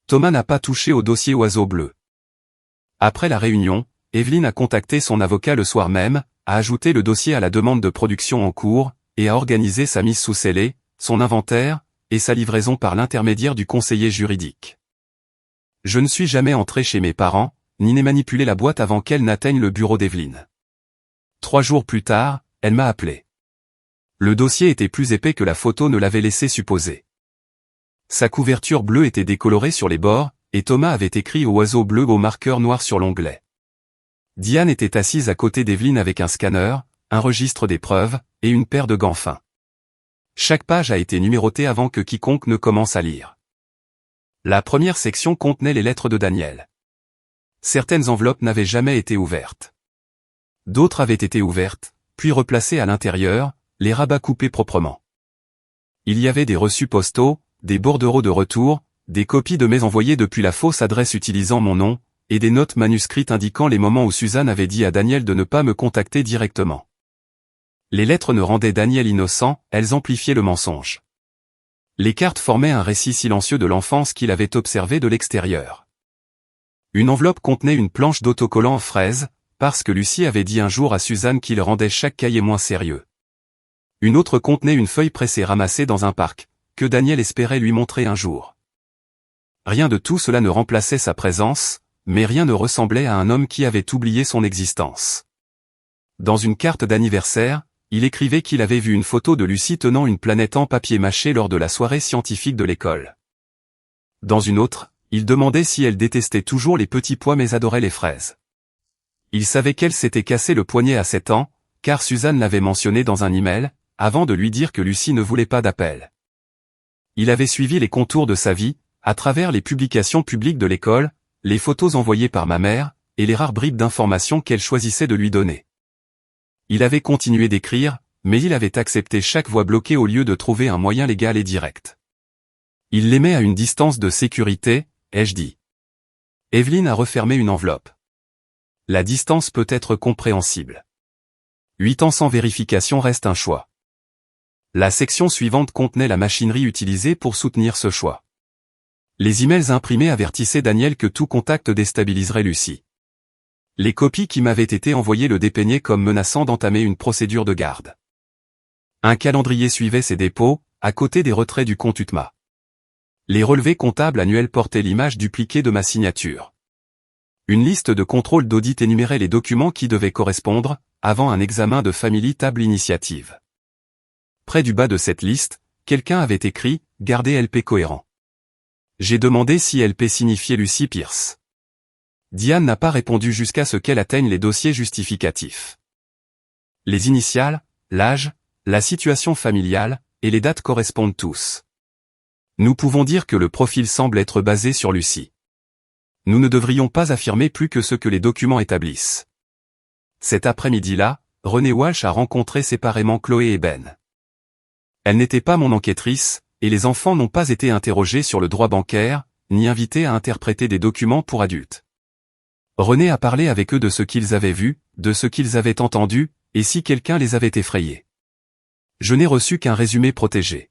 Thomas n'a pas touché au dossier Oiseau Bleu. Après la réunion, Evelyne a contacté son avocat le soir même, a ajouté le dossier à la demande de production en cours, et a organisé sa mise sous scellé, son inventaire, et sa livraison par l'intermédiaire du conseiller juridique. Je ne suis jamais entré chez mes parents, ni n'ai manipulé la boîte avant qu'elle n'atteigne le bureau d'Evelyne. 3 jours plus tard, elle m'a appelé. Le dossier était plus épais que la photo ne l'avait laissé supposer. Sa couverture bleue était décolorée sur les bords, et Thomas avait écrit Oiseau Bleu au marqueur noir sur l'onglet. Diane était assise à côté d'Evelyne avec un scanner, un registre des preuves, et une paire de gants fins. Chaque page a été numérotée avant que quiconque ne commence à lire. La première section contenait les lettres de Daniel. Certaines enveloppes n'avaient jamais été ouvertes. D'autres avaient été ouvertes, puis replacées à l'intérieur, les rabats coupés proprement. Il y avait des reçus postaux, des bordereaux de retour, des copies de mails envoyés depuis la fausse adresse utilisant mon nom, et des notes manuscrites indiquant les moments où Suzanne avait dit à Daniel de ne pas me contacter directement. Les lettres ne rendaient Daniel innocent, elles amplifiaient le mensonge. Les cartes formaient un récit silencieux de l'enfance qu'il avait observé de l'extérieur. Une enveloppe contenait une planche d'autocollant en fraise, parce que Lucie avait dit un jour à Suzanne qu'il rendait chaque cahier moins sérieux. Une autre contenait une feuille pressée ramassée dans un parc, que Daniel espérait lui montrer un jour. Rien de tout cela ne remplaçait sa présence, mais rien ne ressemblait à un homme qui avait oublié son existence. Dans une carte d'anniversaire, il écrivait qu'il avait vu une photo de Lucie tenant une planète en papier mâché lors de la soirée scientifique de l'école. Dans une autre, il demandait si elle détestait toujours les petits pois mais adorait les fraises. Il savait qu'elle s'était cassé le poignet à 7 ans, car Suzanne l'avait mentionné dans un email, avant de lui dire que Lucie ne voulait pas d'appel. Il avait suivi les contours de sa vie, à travers les publications publiques de l'école, les photos envoyées par ma mère, et les rares bribes d'informations qu'elle choisissait de lui donner. Il avait continué d'écrire, mais il avait accepté chaque voie bloquée au lieu de trouver un moyen légal et direct. Il l'aimait à une distance de sécurité, ai-je dit. Evelyne a refermé une enveloppe. La distance peut être compréhensible. 8 ans sans vérification reste un choix. La section suivante contenait la machinerie utilisée pour soutenir ce choix. Les emails imprimés avertissaient Daniel que tout contact déstabiliserait Lucie. Les copies qui m'avaient été envoyées le dépeignaient comme menaçant d'entamer une procédure de garde. Un calendrier suivait ces dépôts, à côté des retraits du compte UTMA. Les relevés comptables annuels portaient l'image dupliquée de ma signature. Une liste de contrôle d'audit énumérait les documents qui devaient correspondre, avant un examen de Family Table Initiative. Près du bas de cette liste, quelqu'un avait écrit « Gardez LP cohérent ». J'ai demandé si LP signifiait Lucie Pierce. Diane n'a pas répondu jusqu'à ce qu'elle atteigne les dossiers justificatifs. Les initiales, l'âge, la situation familiale, et les dates correspondent tous. Nous pouvons dire que le profil semble être basé sur Lucie. Nous ne devrions pas affirmer plus que ce que les documents établissent. Cet après-midi-là, René Walsh a rencontré séparément Chloé et Ben. Elle n'était pas mon enquêtrice, et les enfants n'ont pas été interrogés sur le droit bancaire, ni invités à interpréter des documents pour adultes. René a parlé avec eux de ce qu'ils avaient vu, de ce qu'ils avaient entendu, et si quelqu'un les avait effrayés. Je n'ai reçu qu'un résumé protégé.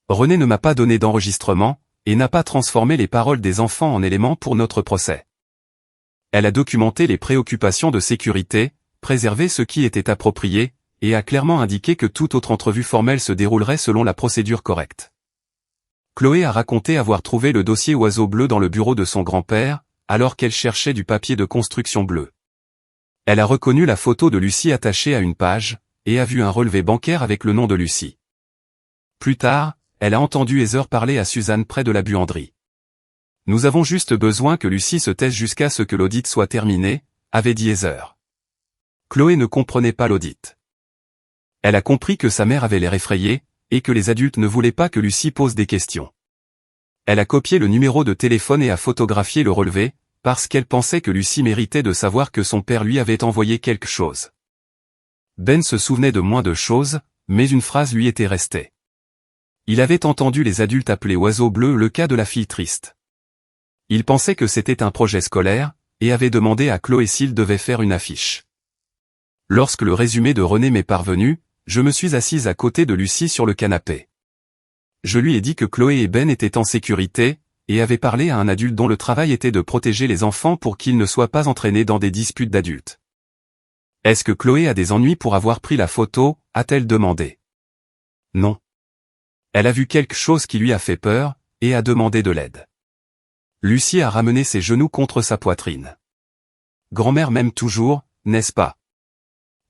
René ne m'a pas donné d'enregistrement, et n'a pas transformé les paroles des enfants en éléments pour notre procès. Elle a documenté les préoccupations de sécurité, préservé ce qui était approprié, et a clairement indiqué que toute autre entrevue formelle se déroulerait selon la procédure correcte. Chloé a raconté avoir trouvé le dossier oiseau bleu dans le bureau de son grand-père, alors qu'elle cherchait du papier de construction bleu. Elle a reconnu la photo de Lucie attachée à une page, et a vu un relevé bancaire avec le nom de Lucie. Plus tard, elle a entendu Heather parler à Suzanne près de la buanderie. Nous avons juste besoin que Lucie se taise jusqu'à ce que l'audit soit terminé, avait dit Heather. Chloé ne comprenait pas l'audit. Elle a compris que sa mère avait l'air effrayée, et que les adultes ne voulaient pas que Lucie pose des questions. Elle a copié le numéro de téléphone et a photographié le relevé, parce qu'elle pensait que Lucie méritait de savoir que son père lui avait envoyé quelque chose. Ben se souvenait de moins de choses, mais une phrase lui était restée. Il avait entendu les adultes appeler oiseau bleu le cas de la fille triste. Il pensait que c'était un projet scolaire, et avait demandé à Chloé s'il devait faire une affiche. Lorsque le résumé de René m'est parvenu, je me suis assise à côté de Lucie sur le canapé. Je lui ai dit que Chloé et Ben étaient en sécurité, et avaient parlé à un adulte dont le travail était de protéger les enfants pour qu'ils ne soient pas entraînés dans des disputes d'adultes. « Est-ce que Chloé a des ennuis pour avoir pris la photo ?» a-t-elle demandé. Non. Elle a vu quelque chose qui lui a fait peur, et a demandé de l'aide. Lucie a ramené ses genoux contre sa poitrine. « Grand-mère m'aime toujours, n'est-ce pas ?»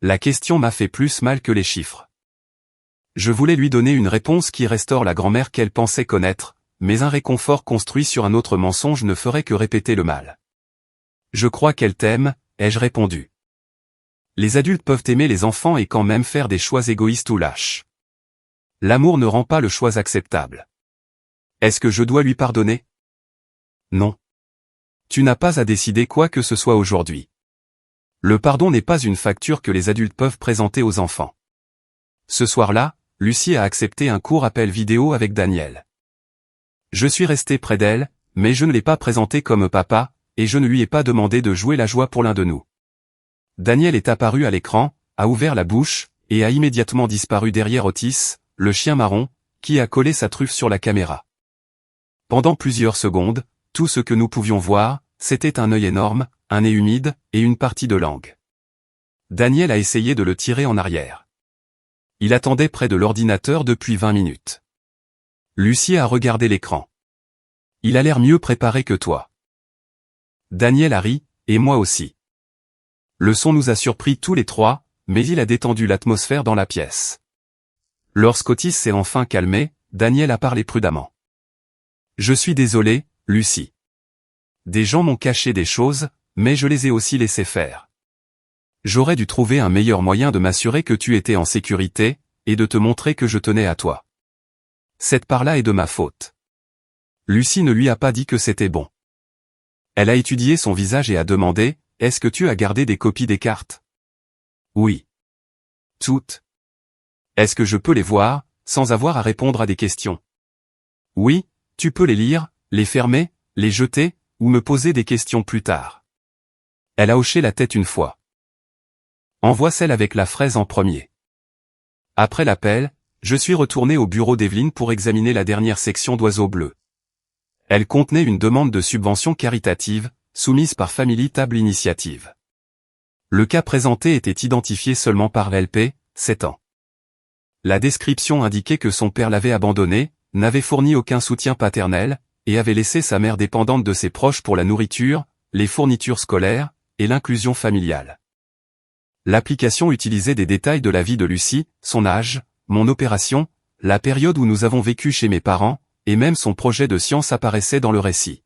La question m'a fait plus mal que les chiffres. Je voulais lui donner une réponse qui restaure la grand-mère qu'elle pensait connaître, mais un réconfort construit sur un autre mensonge ne ferait que répéter le mal. Je crois qu'elle t'aime, ai-je répondu. Les adultes peuvent aimer les enfants et quand même faire des choix égoïstes ou lâches. L'amour ne rend pas le choix acceptable. Est-ce que je dois lui pardonner? Non. Tu n'as pas à décider quoi que ce soit aujourd'hui. Le pardon n'est pas une facture que les adultes peuvent présenter aux enfants. Ce soir-là, Lucie a accepté un court appel vidéo avec Daniel. Je suis resté près d'elle, mais je ne l'ai pas présenté comme papa, et je ne lui ai pas demandé de jouer la joie pour l'un de nous. Daniel est apparu à l'écran, a ouvert la bouche, et a immédiatement disparu derrière Otis, le chien marron, qui a collé sa truffe sur la caméra. Pendant plusieurs secondes, tout ce que nous pouvions voir, c'était un œil énorme, un nez humide, et une partie de langue. Daniel a essayé de le tirer en arrière. Il attendait près de l'ordinateur depuis 20 minutes. Lucie a regardé l'écran. Il a l'air mieux préparé que toi. Daniel a ri, et moi aussi. Le son nous a surpris tous les trois, mais il a détendu l'atmosphère dans la pièce. Lorsqu'Otis s'est enfin calmé, Daniel a parlé prudemment. Je suis désolé, Lucie. Des gens m'ont caché des choses, mais je les ai aussi laissés faire. J'aurais dû trouver un meilleur moyen de m'assurer que tu étais en sécurité, et de te montrer que je tenais à toi. Cette part-là est de ma faute. Lucie ne lui a pas dit que c'était bon. Elle a étudié son visage et a demandé, est-ce que tu as gardé des copies des cartes? Oui. Toutes. Est-ce que je peux les voir, sans avoir à répondre à des questions? Oui, tu peux les lire, les fermer, les jeter, ou me poser des questions plus tard. Elle a hoché la tête une fois. Envoie celle avec la fraise en premier. Après l'appel, je suis retourné au bureau d'Evelyne pour examiner la dernière section d'Oiseaux Bleus. Elle contenait une demande de subvention caritative, soumise par Family Table Initiative. Le cas présenté était identifié seulement par LP, 7 ans. La description indiquait que son père l'avait abandonné, n'avait fourni aucun soutien paternel, et avait laissé sa mère dépendante de ses proches pour la nourriture, les fournitures scolaires, et l'inclusion familiale. L'application utilisait des détails de la vie de Lucie, son âge, mon opération, la période où nous avons vécu chez mes parents, et même son projet de science apparaissait dans le récit.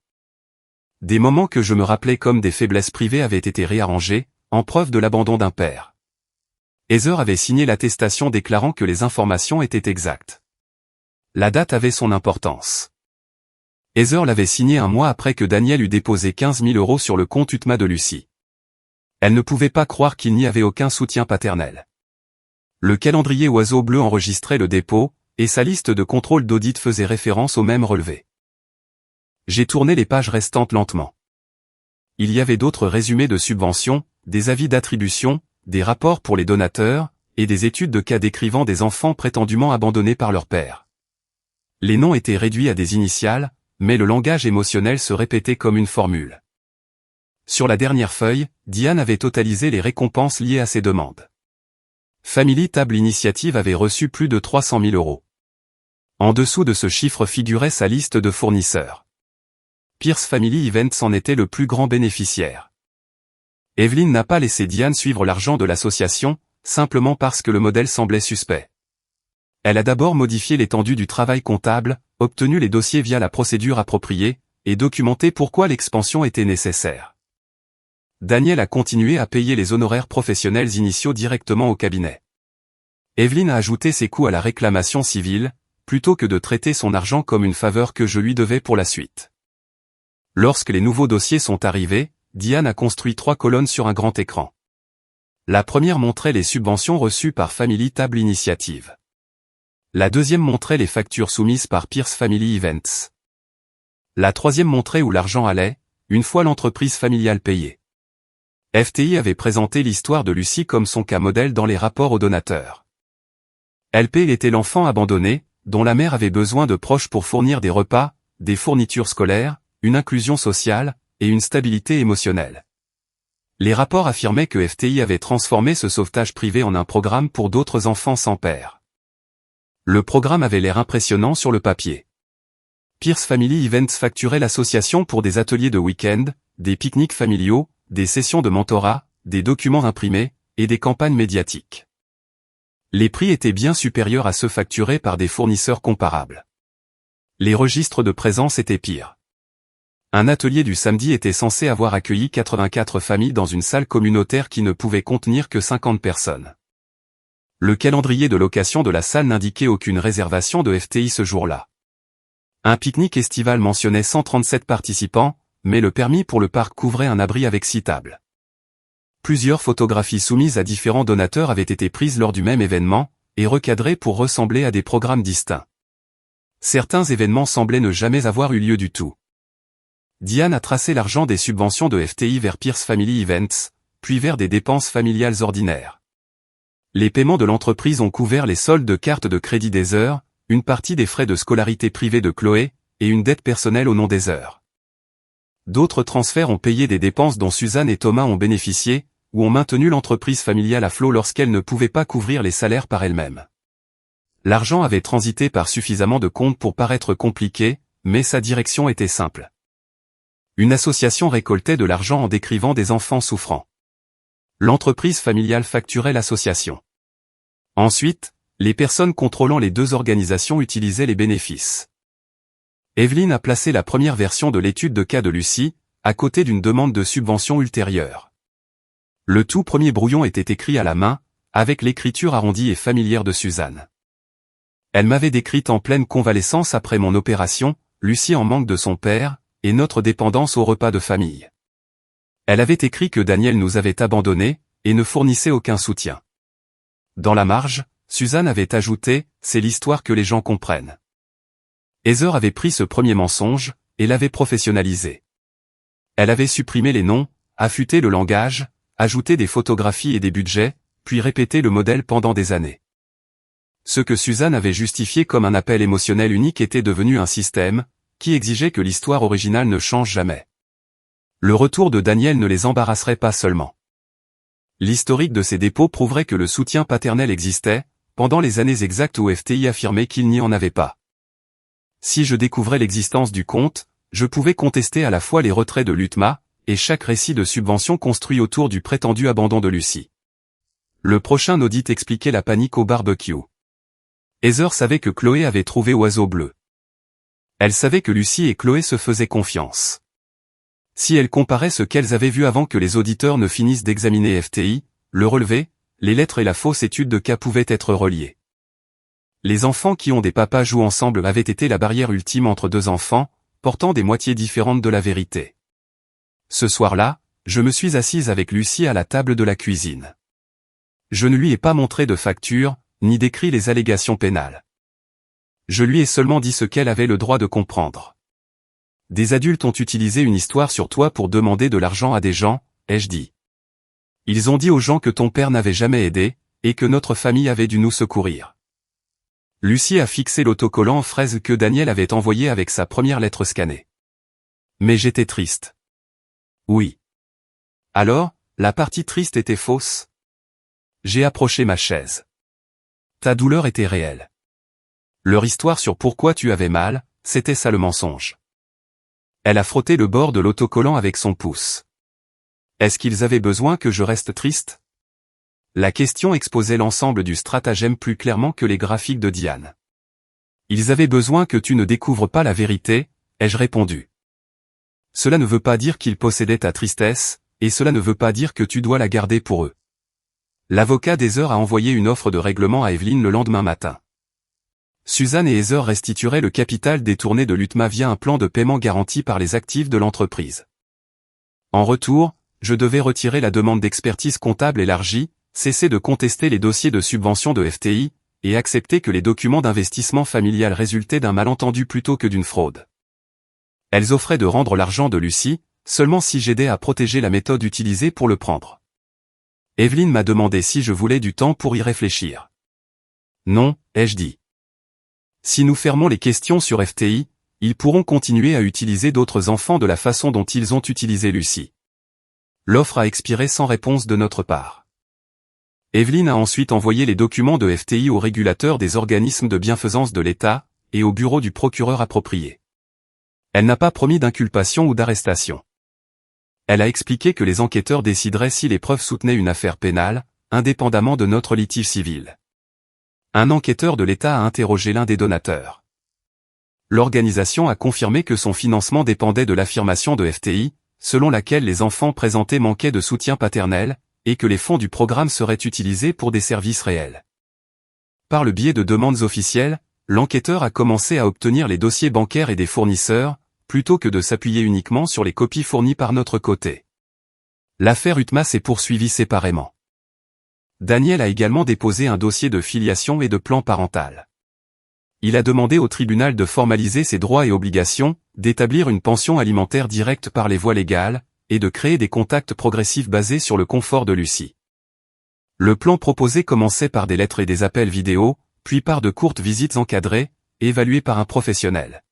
Des moments que je me rappelais comme des faiblesses privées avaient été réarrangés, en preuve de l'abandon d'un père. Heather avait signé l'attestation déclarant que les informations étaient exactes. La date avait son importance. Heather l'avait signé un mois après que Daniel eut déposé 15 000 € sur le compte UTMA de Lucie. Elle ne pouvait pas croire qu'il n'y avait aucun soutien paternel. Le calendrier Oiseaux Bleus enregistrait le dépôt, et sa liste de contrôle d'audit faisait référence au même relevé. J'ai tourné les pages restantes lentement. Il y avait d'autres résumés de subventions, des avis d'attribution, des rapports pour les donateurs, et des études de cas décrivant des enfants prétendument abandonnés par leur père. Les noms étaient réduits à des initiales, mais le langage émotionnel se répétait comme une formule. Sur la dernière feuille, Diane avait totalisé les récompenses liées à ces demandes. Family Table Initiative avait reçu plus de 300 000 €. En dessous de ce chiffre figurait sa liste de fournisseurs. Pierce Family Events en était le plus grand bénéficiaire. Evelyne n'a pas laissé Diane suivre l'argent de l'association, simplement parce que le modèle semblait suspect. Elle a d'abord modifié l'étendue du travail comptable, obtenu les dossiers via la procédure appropriée, et documenté pourquoi l'expansion était nécessaire. Daniel a continué à payer les honoraires professionnels initiaux directement au cabinet. Evelyne a ajouté ses coûts à la réclamation civile, plutôt que de traiter son argent comme une faveur que je lui devais pour la suite. Lorsque les nouveaux dossiers sont arrivés, Diane a construit 3 colonnes sur un grand écran. La première montrait les subventions reçues par Family Table Initiative. La deuxième montrait les factures soumises par Pierce Family Events. La troisième montrait où l'argent allait, une fois l'entreprise familiale payée. FTI avait présenté l'histoire de Lucie comme son cas modèle dans les rapports aux donateurs. LP était l'enfant abandonné, dont la mère avait besoin de proches pour fournir des repas, des fournitures scolaires, une inclusion sociale, et une stabilité émotionnelle. Les rapports affirmaient que FTI avait transformé ce sauvetage privé en un programme pour d'autres enfants sans père. Le programme avait l'air impressionnant sur le papier. Pierce Family Events facturait l'association pour des ateliers de week-end, des pique-niques familiaux, des sessions de mentorat, des documents imprimés, et des campagnes médiatiques. Les prix étaient bien supérieurs à ceux facturés par des fournisseurs comparables. Les registres de présence étaient pires. Un atelier du samedi était censé avoir accueilli 84 familles dans une salle communautaire qui ne pouvait contenir que 50 personnes. Le calendrier de location de la salle n'indiquait aucune réservation de FTI ce jour-là. Un pique-nique estival mentionnait 137 participants, mais le permis pour le parc couvrait un abri avec 6 tables. Plusieurs photographies soumises à différents donateurs avaient été prises lors du même événement, et recadrées pour ressembler à des programmes distincts. Certains événements semblaient ne jamais avoir eu lieu du tout. Diane a tracé l'argent des subventions de FTI vers Pierce Family Events, puis vers des dépenses familiales ordinaires. Les paiements de l'entreprise ont couvert les soldes de cartes de crédit d'Heather, une partie des frais de scolarité privée de Chloé, et une dette personnelle au nom d'Heather. D'autres transferts ont payé des dépenses dont Suzanne et Thomas ont bénéficié, ou ont maintenu l'entreprise familiale à flot lorsqu'elle ne pouvait pas couvrir les salaires par elle-même. L'argent avait transité par suffisamment de comptes pour paraître compliqué, mais sa direction était simple. Une association récoltait de l'argent en décrivant des enfants souffrants. L'entreprise familiale facturait l'association. Ensuite, les personnes contrôlant les deux organisations utilisaient les bénéfices. Evelyne a placé la première version de l'étude de cas de Lucie, à côté d'une demande de subvention ultérieure. Le tout premier brouillon était écrit à la main, avec l'écriture arrondie et familière de Suzanne. Elle m'avait décrite en pleine convalescence après mon opération, Lucie en manque de son père, et notre dépendance au repas de famille. Elle avait écrit que Daniel nous avait abandonnés, et ne fournissait aucun soutien. Dans la marge, Suzanne avait ajouté, c'est l'histoire que les gens comprennent. Heather avait pris ce premier mensonge, et l'avait professionnalisé. Elle avait supprimé les noms, affûté le langage, ajouté des photographies et des budgets, puis répété le modèle pendant des années. Ce que Suzanne avait justifié comme un appel émotionnel unique était devenu un système, qui exigeait que l'histoire originale ne change jamais. Le retour de Daniel ne les embarrasserait pas seulement. L'historique de ces dépôts prouverait que le soutien paternel existait, pendant les années exactes où FTI affirmait qu'il n'y en avait pas. Si je découvrais l'existence du compte, je pouvais contester à la fois les retraits de l'UTMA, et chaque récit de subvention construit autour du prétendu abandon de Lucie. Le prochain audit expliquait la panique au barbecue. Heather savait que Chloé avait trouvé Oiseau Bleu. Elle savait que Lucie et Chloé se faisaient confiance. Si elle comparait ce qu'elles avaient vu avant que les auditeurs ne finissent d'examiner FTI, le relevé, les lettres et la fausse étude de cas pouvaient être reliés. Les enfants qui ont des papas jouent ensemble avaient été la barrière ultime entre deux enfants, portant des moitiés différentes de la vérité. Ce soir-là, je me suis assise avec Lucie à la table de la cuisine. Je ne lui ai pas montré de facture, ni décrit les allégations pénales. Je lui ai seulement dit ce qu'elle avait le droit de comprendre. Des adultes ont utilisé une histoire sur toi pour demander de l'argent à des gens, ai-je dit. Ils ont dit aux gens que ton père n'avait jamais aidé, et que notre famille avait dû nous secourir. Lucie a fixé l'autocollant en fraise que Daniel avait envoyé avec sa première lettre scannée. Mais j'étais triste. Oui. Alors, la partie triste était fausse. J'ai approché ma chaise. Ta douleur était réelle. Leur histoire sur pourquoi tu avais mal, c'était ça le mensonge. Elle a frotté le bord de l'autocollant avec son pouce. Est-ce qu'ils avaient besoin que je reste triste? La question exposait l'ensemble du stratagème plus clairement que les graphiques de Diane. Ils avaient besoin que tu ne découvres pas la vérité, ai-je répondu. Cela ne veut pas dire qu'ils possédaient ta tristesse, et cela ne veut pas dire que tu dois la garder pour eux. L'avocat d'Heather a envoyé une offre de règlement à Evelyne le lendemain matin. Suzanne et Heather restitueraient le capital détourné de l'UTMA via un plan de paiement garanti par les actifs de l'entreprise. En retour, je devais retirer la demande d'expertise comptable élargie, cesser de contester les dossiers de subvention de FTI, et accepter que les documents d'investissement familial résultaient d'un malentendu plutôt que d'une fraude. Elles offraient de rendre l'argent de Lucie, seulement si j'aidais à protéger la méthode utilisée pour le prendre. Evelyne m'a demandé si je voulais du temps pour y réfléchir. Non, ai-je dit. Si nous fermons les questions sur FTI, ils pourront continuer à utiliser d'autres enfants de la façon dont ils ont utilisé Lucie. L'offre a expiré sans réponse de notre part. Evelyne a ensuite envoyé les documents de FTI au régulateur des organismes de bienfaisance de l'État, et au bureau du procureur approprié. Elle n'a pas promis d'inculpation ou d'arrestation. Elle a expliqué que les enquêteurs décideraient si les preuves soutenaient une affaire pénale, indépendamment de notre litige civil. Un enquêteur de l'État a interrogé l'un des donateurs. L'organisation a confirmé que son financement dépendait de l'affirmation de FTI, selon laquelle les enfants présentés manquaient de soutien paternel, et que les fonds du programme seraient utilisés pour des services réels. Par le biais de demandes officielles, l'enquêteur a commencé à obtenir les dossiers bancaires et des fournisseurs, plutôt que de s'appuyer uniquement sur les copies fournies par notre côté. L'affaire UTMA s'est poursuivie séparément. Daniel a également déposé un dossier de filiation et de plan parental. Il a demandé au tribunal de formaliser ses droits et obligations, d'établir une pension alimentaire directe par les voies légales, et de créer des contacts progressifs basés sur le confort de Lucie. Le plan proposé commençait par des lettres et des appels vidéo, puis par de courtes visites encadrées, évaluées par un professionnel.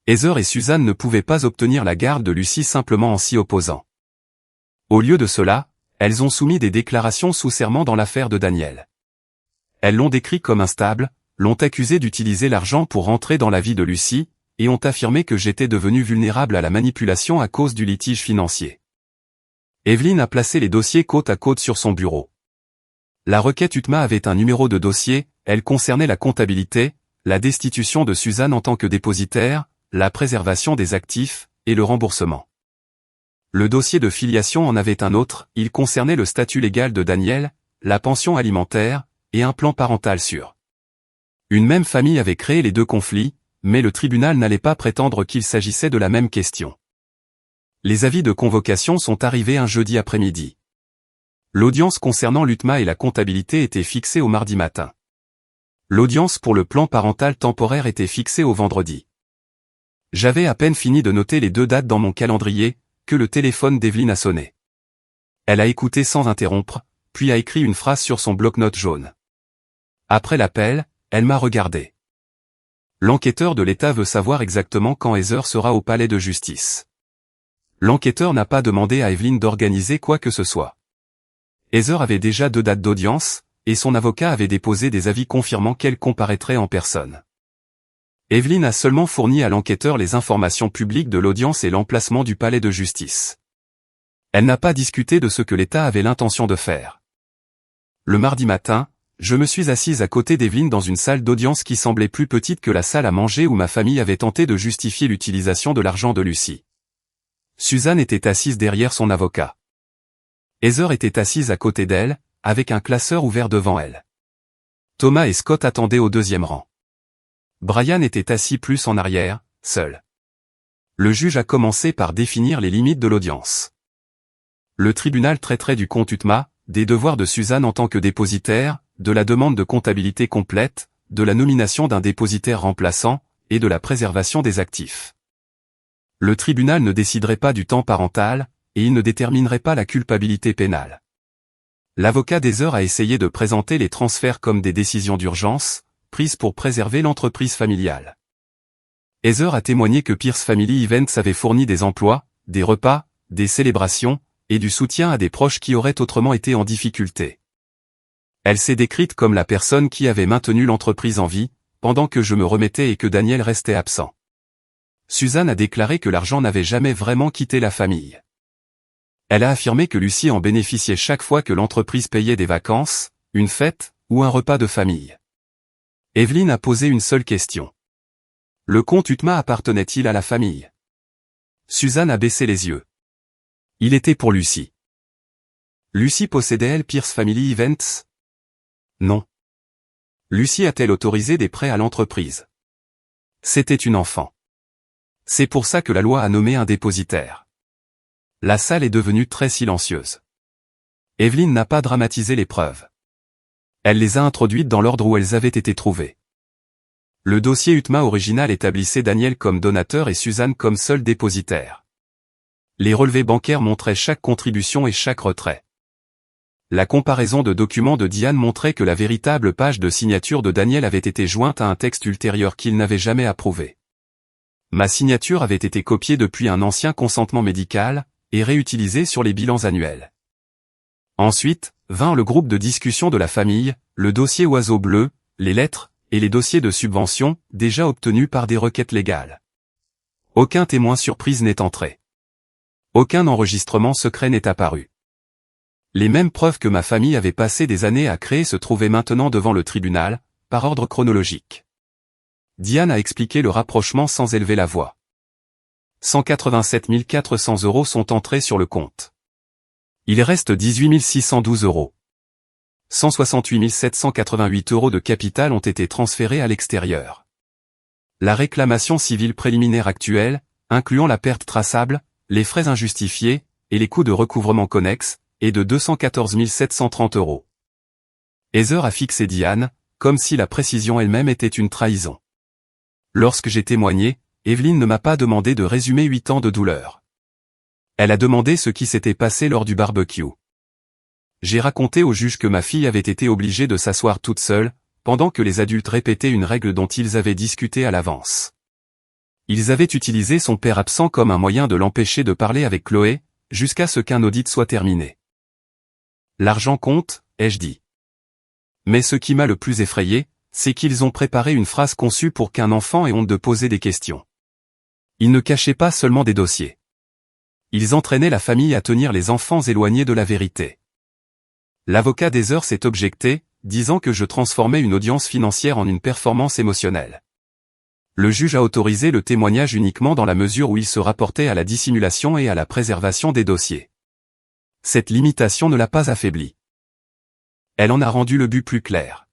Heather et Suzanne ne pouvaient pas obtenir la garde de Lucie simplement en s'y opposant. Au lieu de cela, elles ont soumis des déclarations sous serment dans l'affaire de Daniel. Elles l'ont décrit comme instable, l'ont accusé d'utiliser l'argent pour rentrer dans la vie de Lucie, et ont affirmé que j'étais devenu vulnérable à la manipulation à cause du litige financier. Evelyne a placé les dossiers côte à côte sur son bureau. La requête UTMA avait un numéro de dossier, elle concernait la comptabilité, la destitution de Suzanne en tant que dépositaire, la préservation des actifs, et le remboursement. Le dossier de filiation en avait un autre, il concernait le statut légal de Daniel, la pension alimentaire, et un plan parental sûr. Une même famille avait créé les deux conflits, mais le tribunal n'allait pas prétendre qu'il s'agissait de la même question. Les avis de convocation sont arrivés un jeudi après-midi. L'audience concernant l'UTMA et la comptabilité était fixée au mardi matin. L'audience pour le plan parental temporaire était fixée au vendredi. J'avais à peine fini de noter les deux dates dans mon calendrier, que le téléphone d'Evelyne a sonné. Elle a écouté sans interrompre, puis a écrit une phrase sur son bloc-notes jaune. Après l'appel, elle m'a regardé. L'enquêteur de l'État veut savoir exactement quand Heather sera au palais de justice. L'enquêteur n'a pas demandé à Evelyne d'organiser quoi que ce soit. Heather avait déjà 2 dates d'audience, et son avocat avait déposé des avis confirmant qu'elle comparaîtrait en personne. Evelyne a seulement fourni à l'enquêteur les informations publiques de l'audience et l'emplacement du palais de justice. Elle n'a pas discuté de ce que l'État avait l'intention de faire. Le mardi matin, je me suis assise à côté d'Evelyne dans une salle d'audience qui semblait plus petite que la salle à manger où ma famille avait tenté de justifier l'utilisation de l'argent de Lucie. Suzanne était assise derrière son avocat. Heather était assise à côté d'elle, avec un classeur ouvert devant elle. Thomas et Scott attendaient au 2e rang. Brian était assis plus en arrière, seul. Le juge a commencé par définir les limites de l'audience. Le tribunal traiterait du compte UTMA, des devoirs de Suzanne en tant que dépositaire, de la demande de comptabilité complète, de la nomination d'un dépositaire remplaçant, et de la préservation des actifs. Le tribunal ne déciderait pas du temps parental, et il ne déterminerait pas la culpabilité pénale. L'avocat d'Heather a essayé de présenter les transferts comme des décisions d'urgence, prises pour préserver l'entreprise familiale. Heather a témoigné que Pierce Family Events avait fourni des emplois, des repas, des célébrations, et du soutien à des proches qui auraient autrement été en difficulté. Elle s'est décrite comme la personne qui avait maintenu l'entreprise en vie, pendant que je me remettais et que Daniel restait absent. Suzanne a déclaré que l'argent n'avait jamais vraiment quitté la famille. Elle a affirmé que Lucie en bénéficiait chaque fois que l'entreprise payait des vacances, une fête, ou un repas de famille. Evelyne a posé une seule question. Le compte UTMA appartenait-il à la famille? Suzanne a baissé les yeux. Il était pour Lucie. Lucie possédait-elle Pierce Family Events? Non. Lucie a-t-elle autorisé des prêts à l'entreprise? C'était une enfant. C'est pour ça que la loi a nommé un dépositaire. La salle est devenue très silencieuse. Evelyne n'a pas dramatisé les preuves. Elle les a introduites dans l'ordre où elles avaient été trouvées. Le dossier UTMA original établissait Daniel comme donateur et Suzanne comme seul dépositaire. Les relevés bancaires montraient chaque contribution et chaque retrait. La comparaison de documents de Diane montrait que la véritable page de signature de Daniel avait été jointe à un texte ultérieur qu'il n'avait jamais approuvé. Ma signature avait été copiée depuis un ancien consentement médical, et réutilisée sur les bilans annuels. Ensuite, vint le groupe de discussion de la famille, le dossier oiseau bleu, les lettres, et les dossiers de subvention, déjà obtenus par des requêtes légales. Aucun témoin surprise n'est entré. Aucun enregistrement secret n'est apparu. Les mêmes preuves que ma famille avait passé des années à créer se trouvaient maintenant devant le tribunal, par ordre chronologique. Diane a expliqué le rapprochement sans élever la voix. 187 400 € sont entrés sur le compte. Il reste 18 612 €. 168 788 € de capital ont été transférés à l'extérieur. La réclamation civile préliminaire actuelle, incluant la perte traçable, les frais injustifiés, et les coûts de recouvrement connexes, est de 214 730 €. Heather a fixé Diane, comme si la précision elle-même était une trahison. Lorsque j'ai témoigné, Evelyne ne m'a pas demandé de résumer 8 ans de douleur. Elle a demandé ce qui s'était passé lors du barbecue. J'ai raconté au juge que ma fille avait été obligée de s'asseoir toute seule, pendant que les adultes répétaient une règle dont ils avaient discuté à l'avance. Ils avaient utilisé son père absent comme un moyen de l'empêcher de parler avec Chloé, jusqu'à ce qu'un audit soit terminé. L'argent compte, ai-je dit. Mais ce qui m'a le plus effrayé, c'est qu'ils ont préparé une phrase conçue pour qu'un enfant ait honte de poser des questions. Ils ne cachaient pas seulement des dossiers. Ils entraînaient la famille à tenir les enfants éloignés de la vérité. L'avocat d'Heather s'est objecté, disant que je transformais une audience financière en une performance émotionnelle. Le juge a autorisé le témoignage uniquement dans la mesure où il se rapportait à la dissimulation et à la préservation des dossiers. Cette limitation ne l'a pas affaibli. Elle en a rendu le but plus clair.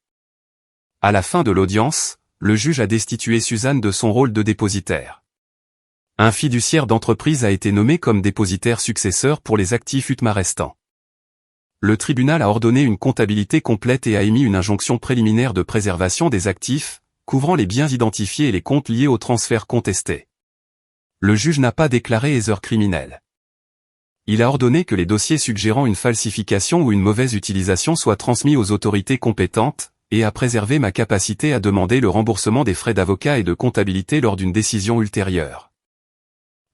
À la fin de l'audience, le juge a destitué Suzanne de son rôle de dépositaire. Un fiduciaire d'entreprise a été nommé comme dépositaire successeur pour les actifs UTMA restants. Le tribunal a ordonné une comptabilité complète et a émis une injonction préliminaire de préservation des actifs, couvrant les biens identifiés et les comptes liés au transfert contesté. Le juge n'a pas déclaré Heather criminelle. Il a ordonné que les dossiers suggérant une falsification ou une mauvaise utilisation soient transmis aux autorités compétentes, et a préservé ma capacité à demander le remboursement des frais d'avocat et de comptabilité lors d'une décision ultérieure.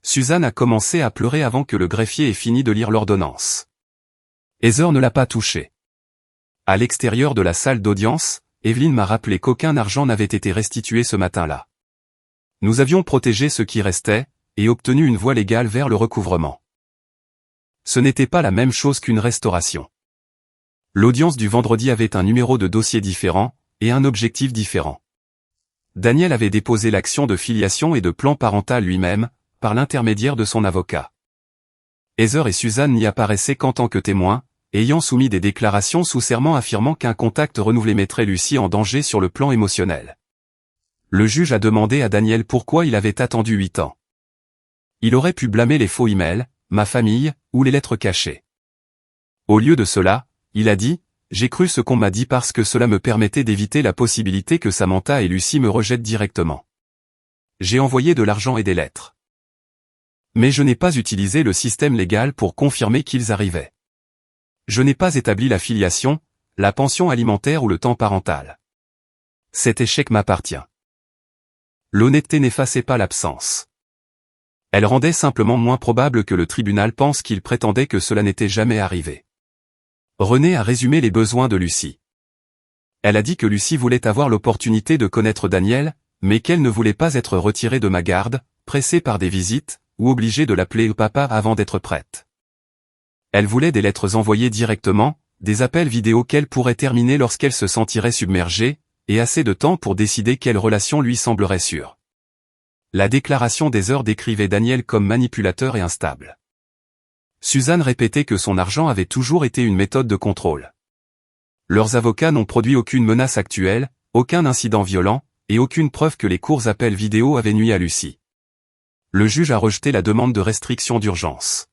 Suzanne a commencé à pleurer avant que le greffier ait fini de lire l'ordonnance. Heather ne l'a pas touchée. À l'extérieur de la salle d'audience, Evelyn m'a rappelé qu'aucun argent n'avait été restitué ce matin-là. Nous avions protégé ce qui restait, et obtenu une voie légale vers le recouvrement. Ce n'était pas la même chose qu'une restauration. L'audience du vendredi avait un numéro de dossier différent, et un objectif différent. Daniel avait déposé l'action de filiation et de plan parental lui-même, par l'intermédiaire de son avocat. Heather et Suzanne n'y apparaissaient qu'en tant que témoins, ayant soumis des déclarations sous serment affirmant qu'un contact renouvelé mettrait Lucie en danger sur le plan émotionnel. Le juge a demandé à Daniel pourquoi il avait attendu 8 ans. Il aurait pu blâmer les faux emails, ma famille, ou les lettres cachées. Au lieu de cela, il a dit, « J'ai cru ce qu'on m'a dit parce que cela me permettait d'éviter la possibilité que Samantha et Lucie me rejettent directement. J'ai envoyé de l'argent et des lettres. Mais je n'ai pas utilisé le système légal pour confirmer qu'ils arrivaient. Je n'ai pas établi la filiation, la pension alimentaire ou le temps parental. Cet échec m'appartient. » L'honnêteté n'effaçait pas l'absence. Elle rendait simplement moins probable que le tribunal pense qu'il prétendait que cela n'était jamais arrivé. René a résumé les besoins de Lucie. Elle a dit que Lucie voulait avoir l'opportunité de connaître Daniel, mais qu'elle ne voulait pas être retirée de ma garde, pressée par des visites, ou obligée de l'appeler papa avant d'être prête. Elle voulait des lettres envoyées directement, des appels vidéo qu'elle pourrait terminer lorsqu'elle se sentirait submergée, et assez de temps pour décider quelle relation lui semblerait sûre. La déclaration d'Heather décrivait Daniel comme manipulateur et instable. Suzanne répétait que son argent avait toujours été une méthode de contrôle. Leurs avocats n'ont produit aucune menace actuelle, aucun incident violent, et aucune preuve que les courts appels vidéo avaient nui à Lucie. Le juge a rejeté la demande de restriction d'urgence.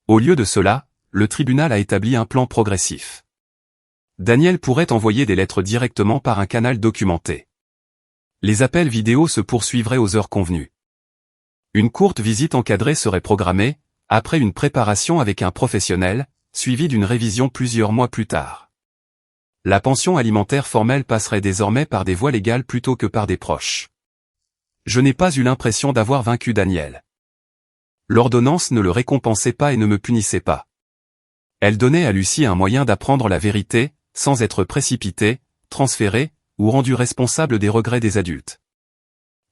Au lieu de cela, le tribunal a établi un plan progressif. Daniel pourrait envoyer des lettres directement par un canal documenté. Les appels vidéo se poursuivraient aux heures convenues. Une courte visite encadrée serait programmée, après une préparation avec un professionnel, suivie d'une révision plusieurs mois plus tard. La pension alimentaire formelle passerait désormais par des voies légales plutôt que par des proches. Je n'ai pas eu l'impression d'avoir vaincu Daniel. L'ordonnance ne le récompensait pas et ne me punissait pas. Elle donnait à Lucie un moyen d'apprendre la vérité, sans être précipitée, transférée, ou rendue responsable des regrets des adultes.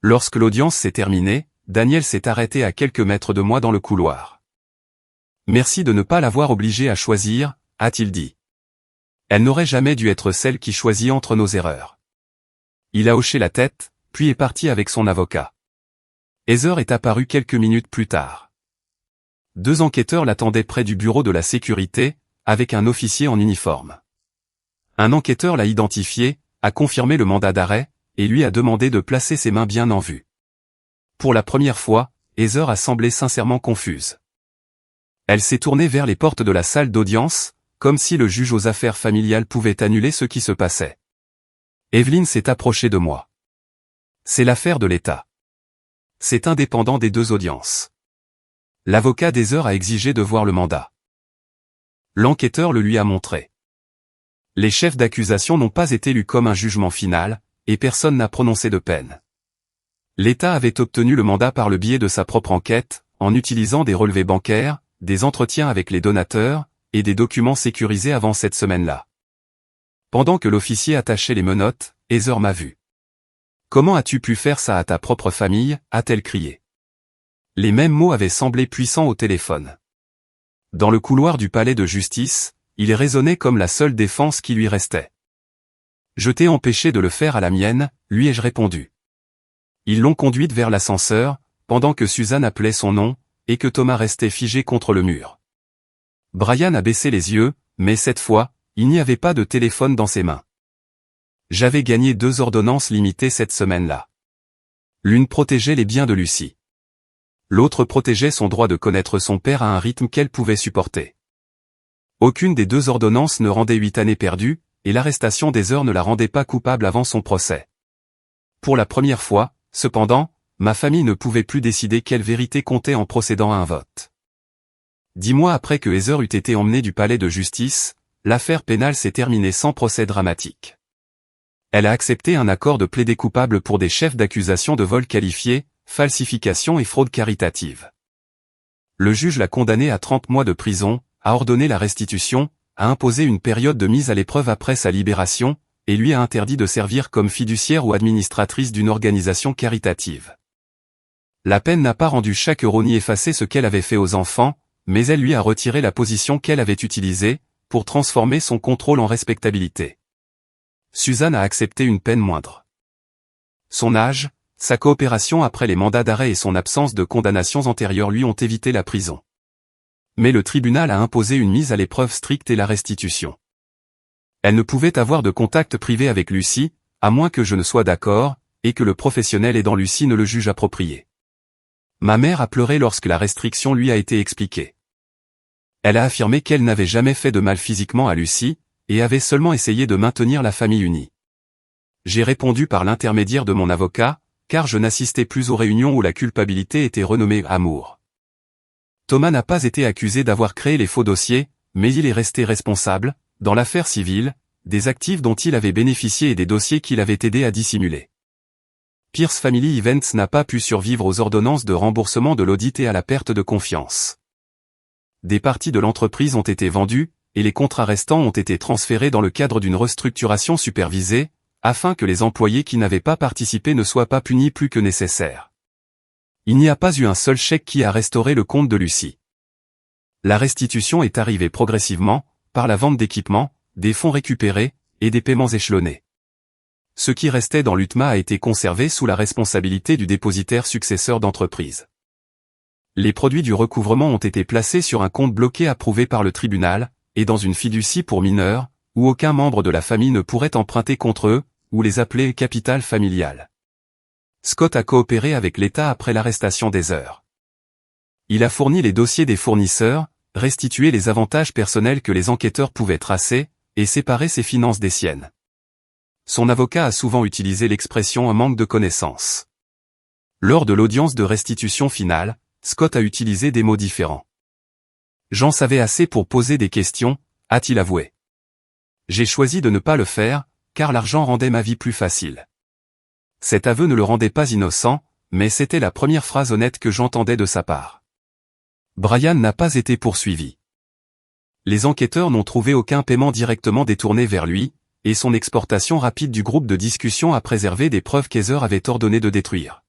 Lorsque l'audience s'est terminée, Daniel s'est arrêté à quelques mètres de moi dans le couloir. « Merci de ne pas l'avoir obligée à choisir », a-t-il dit. « Elle n'aurait jamais dû être celle qui choisit entre nos erreurs. » Il a hoché la tête, puis est parti avec son avocat. Heather est apparue quelques minutes plus tard. 2 enquêteurs l'attendaient près du bureau de la sécurité, avec un officier en uniforme. Un enquêteur l'a identifié, a confirmé le mandat d'arrêt, et lui a demandé de placer ses mains bien en vue. Pour la première fois, Heather a semblé sincèrement confuse. Elle s'est tournée vers les portes de la salle d'audience, comme si le juge aux affaires familiales pouvait annuler ce qui se passait. Evelyn s'est approchée de moi. C'est l'affaire de l'État. C'est indépendant des 2 audiences. L'avocat d'Heather a exigé de voir le mandat. L'enquêteur le lui a montré. Les chefs d'accusation n'ont pas été lus comme un jugement final, et personne n'a prononcé de peine. L'État avait obtenu le mandat par le biais de sa propre enquête, en utilisant des relevés bancaires, des entretiens avec les donateurs, et des documents sécurisés avant cette semaine-là. Pendant que l'officier attachait les menottes, Heather m'a vu. « Comment as-tu pu faire ça à ta propre famille » a-t-elle crié. Les mêmes mots avaient semblé puissants au téléphone. Dans le couloir du palais de justice, il résonnait comme la seule défense qui lui restait. « Je t'ai empêché de le faire à la mienne » lui ai-je répondu. Ils l'ont conduite vers l'ascenseur, pendant que Suzanne appelait son nom, et que Thomas restait figé contre le mur. Brian a baissé les yeux, mais cette fois, il n'y avait pas de téléphone dans ses mains. J'avais gagné 2 ordonnances limitées cette semaine-là. L'une protégeait les biens de Lucie. L'autre protégeait son droit de connaître son père à un rythme qu'elle pouvait supporter. Aucune des 2 ordonnances ne rendait 8 années perdues, et l'arrestation d'Heather ne la rendait pas coupable avant son procès. Pour la première fois, cependant, ma famille ne pouvait plus décider quelle vérité comptait en procédant à un vote. 10 mois après que Heather eut été emmenée du palais de justice, l'affaire pénale s'est terminée sans procès dramatique. Elle a accepté un accord de plaider coupable pour des chefs d'accusation de vol qualifié, falsification et fraude caritative. Le juge l'a condamnée à 30 mois de prison, a ordonné la restitution, a imposé une période de mise à l'épreuve après sa libération, et lui a interdit de servir comme fiduciaire ou administratrice d'une organisation caritative. La peine n'a pas rendu chaque euro ni effacé ce qu'elle avait fait aux enfants, mais elle lui a retiré la position qu'elle avait utilisée, pour transformer son contrôle en respectabilité. Suzanne a accepté une peine moindre. Son âge, sa coopération après les mandats d'arrêt et son absence de condamnations antérieures lui ont évité la prison. Mais le tribunal a imposé une mise à l'épreuve stricte et la restitution. Elle ne pouvait avoir de contact privé avec Lucie, à moins que je ne sois d'accord, et que le professionnel aidant Lucie ne le juge approprié. Ma mère a pleuré lorsque la restriction lui a été expliquée. Elle a affirmé qu'elle n'avait jamais fait de mal physiquement à Lucie, et avait seulement essayé de maintenir la famille unie. J'ai répondu par l'intermédiaire de mon avocat, car je n'assistais plus aux réunions où la culpabilité était renommée amour. Thomas n'a pas été accusé d'avoir créé les faux dossiers, mais il est resté responsable, dans l'affaire civile, des actifs dont il avait bénéficié et des dossiers qu'il avait aidé à dissimuler. Pierce Family Events n'a pas pu survivre aux ordonnances de remboursement de l'audit et à la perte de confiance. Des parties de l'entreprise ont été vendues, et les contrats restants ont été transférés dans le cadre d'une restructuration supervisée, afin que les employés qui n'avaient pas participé ne soient pas punis plus que nécessaire. Il n'y a pas eu un seul chèque qui a restauré le compte de Lucie. La restitution est arrivée progressivement, par la vente d'équipements, des fonds récupérés, et des paiements échelonnés. Ce qui restait dans l'UTMA a été conservé sous la responsabilité du dépositaire successeur d'entreprise. Les produits du recouvrement ont été placés sur un compte bloqué approuvé par le tribunal, et dans une fiducie pour mineurs, où aucun membre de la famille ne pourrait emprunter contre eux, ou les appeler capital familial. Scott a coopéré avec l'État après l'arrestation d'Heather. Il a fourni les dossiers des fournisseurs, restitué les avantages personnels que les enquêteurs pouvaient tracer, et séparé ses finances des siennes. Son avocat a souvent utilisé l'expression « un manque de connaissances ». Lors de l'audience de restitution finale, Scott a utilisé des mots différents. « J'en savais assez pour poser des questions », a-t-il avoué. « J'ai choisi de ne pas le faire, car l'argent rendait ma vie plus facile. » Cet aveu ne le rendait pas innocent, mais c'était la première phrase honnête que j'entendais de sa part. Brian n'a pas été poursuivi. Les enquêteurs n'ont trouvé aucun paiement directement détourné vers lui, et son exportation rapide du groupe de discussion a préservé des preuves qu'Heather avait ordonné de détruire.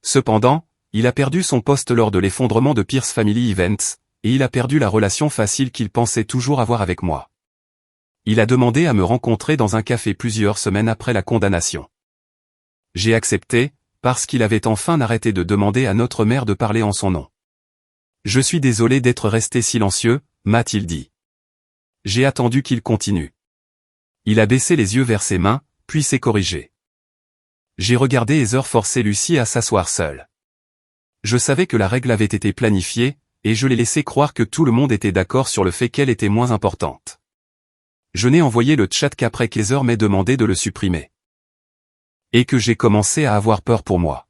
Cependant, il a perdu son poste lors de l'effondrement de Pierce Family Events, et il a perdu la relation facile qu'il pensait toujours avoir avec moi. Il a demandé à me rencontrer dans un café plusieurs semaines après la condamnation. J'ai accepté, parce qu'il avait enfin arrêté de demander à notre mère de parler en son nom. Je suis désolé d'être resté silencieux, m'a-t-il dit. J'ai attendu qu'il continue. Il a baissé les yeux vers ses mains, puis s'est corrigé. J'ai regardé Heather forcer Lucie à s'asseoir seule. Je savais que la règle avait été planifiée, et je l'ai laissé croire que tout le monde était d'accord sur le fait qu'elle était moins importante. Je n'ai envoyé le chat qu'après qu'Heather m'ait demandé de le supprimer. Et que j'ai commencé à avoir peur pour moi.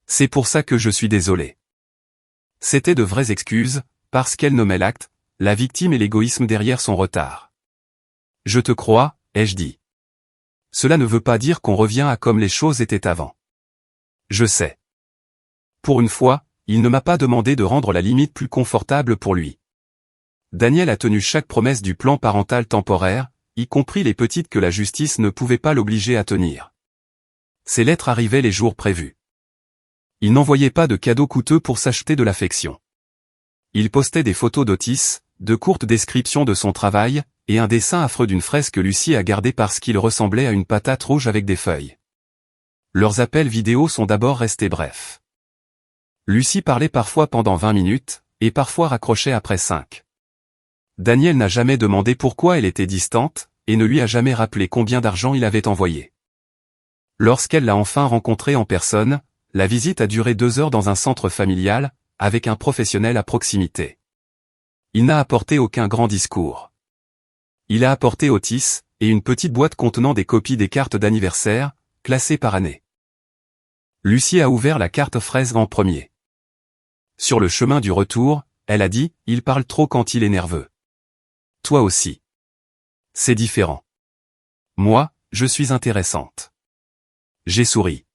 C'est pour ça que je suis désolé. C'était de vraies excuses, parce qu'elle nommait l'acte, la victime et l'égoïsme derrière son retard. Je te crois, ai-je dit. Cela ne veut pas dire qu'on revient à comme les choses étaient avant. Je sais. Pour une fois, il ne m'a pas demandé de rendre la limite plus confortable pour lui. Daniel a tenu chaque promesse du plan parental temporaire, y compris les petites que la justice ne pouvait pas l'obliger à tenir. Ses lettres arrivaient les jours prévus. Il n'envoyait pas de cadeaux coûteux pour s'acheter de l'affection. Il postait des photos d'Otis, de courtes descriptions de son travail, et un dessin affreux d'une fraise que Lucie a gardé parce qu'il ressemblait à une patate rouge avec des feuilles. Leurs appels vidéo sont d'abord restés brefs. Lucie parlait parfois pendant 20 minutes, et parfois raccrochait après 5. Daniel n'a jamais demandé pourquoi elle était distante, et ne lui a jamais rappelé combien d'argent il avait envoyé. Lorsqu'elle l'a enfin rencontré en personne, la visite a duré 2 heures dans un centre familial, avec un professionnel à proximité. Il n'a apporté aucun grand discours. Il a apporté Otis, et une petite boîte contenant des copies des cartes d'anniversaire, classées par année. Lucie a ouvert la carte fraise en premier. Sur le chemin du retour, elle a dit, il parle trop quand il est nerveux. Toi aussi. C'est différent. Moi, je suis intéressante. J'ai souri.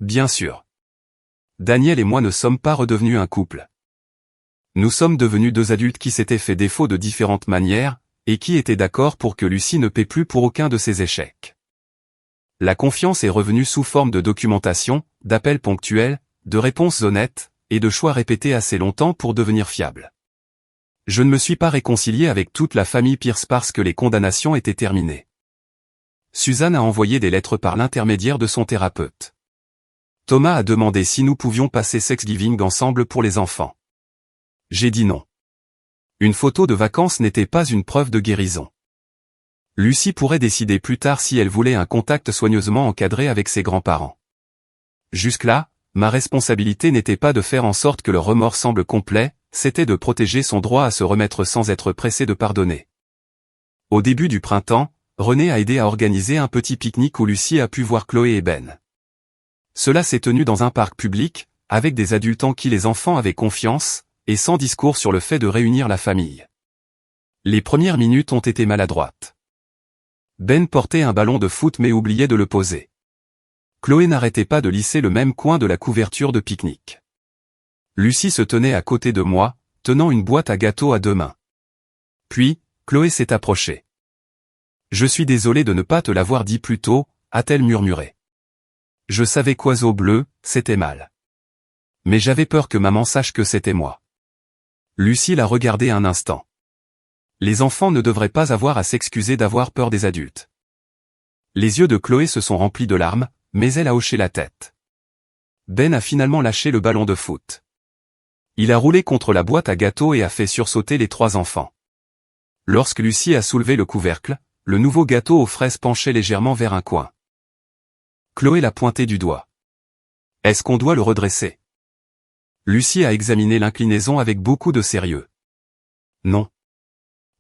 Bien sûr. Daniel et moi ne sommes pas redevenus un couple. Nous sommes devenus 2 adultes qui s'étaient fait défaut de différentes manières, et qui étaient d'accord pour que Lucie ne paie plus pour aucun de ses échecs. La confiance est revenue sous forme de documentation, d'appels ponctuels, de réponses honnêtes, et de choix répétés assez longtemps pour devenir fiables. Je ne me suis pas réconcilié avec toute la famille Pierce parce que les condamnations étaient terminées. Suzanne a envoyé des lettres par l'intermédiaire de son thérapeute. Thomas a demandé si nous pouvions passer Thanksgiving ensemble pour les enfants. J'ai dit non. Une photo de vacances n'était pas une preuve de guérison. Lucie pourrait décider plus tard si elle voulait un contact soigneusement encadré avec ses grands-parents. Jusque-là, ma responsabilité n'était pas de faire en sorte que le remords semble complet, c'était de protéger son droit à se remettre sans être pressé de pardonner. Au début du printemps, René a aidé à organiser un petit pique-nique où Lucie a pu voir Chloé et Ben. Cela s'est tenu dans un parc public, avec des adultes en qui les enfants avaient confiance, et sans discours sur le fait de réunir la famille. Les premières minutes ont été maladroites. Ben portait un ballon de foot mais oubliait de le poser. Chloé n'arrêtait pas de lisser le même coin de la couverture de pique-nique. Lucie se tenait à côté de moi, tenant une boîte à gâteaux à 2 mains. Puis, Chloé s'est approchée. « Je suis désolée de ne pas te l'avoir dit plus tôt », a-t-elle murmuré. Je savais qu'oiseau bleu, c'était mal. Mais j'avais peur que maman sache que c'était moi. Lucie l'a regardé un instant. Les enfants ne devraient pas avoir à s'excuser d'avoir peur des adultes. Les yeux de Chloé se sont remplis de larmes, mais elle a hoché la tête. Ben a finalement lâché le ballon de foot. Il a roulé contre la boîte à gâteaux et a fait sursauter les 3 enfants. Lorsque Lucie a soulevé le couvercle, le nouveau gâteau aux fraises penchait légèrement vers un coin. Chloé l'a pointé du doigt. Est-ce qu'on doit le redresser? Lucie a examiné l'inclinaison avec beaucoup de sérieux. Non.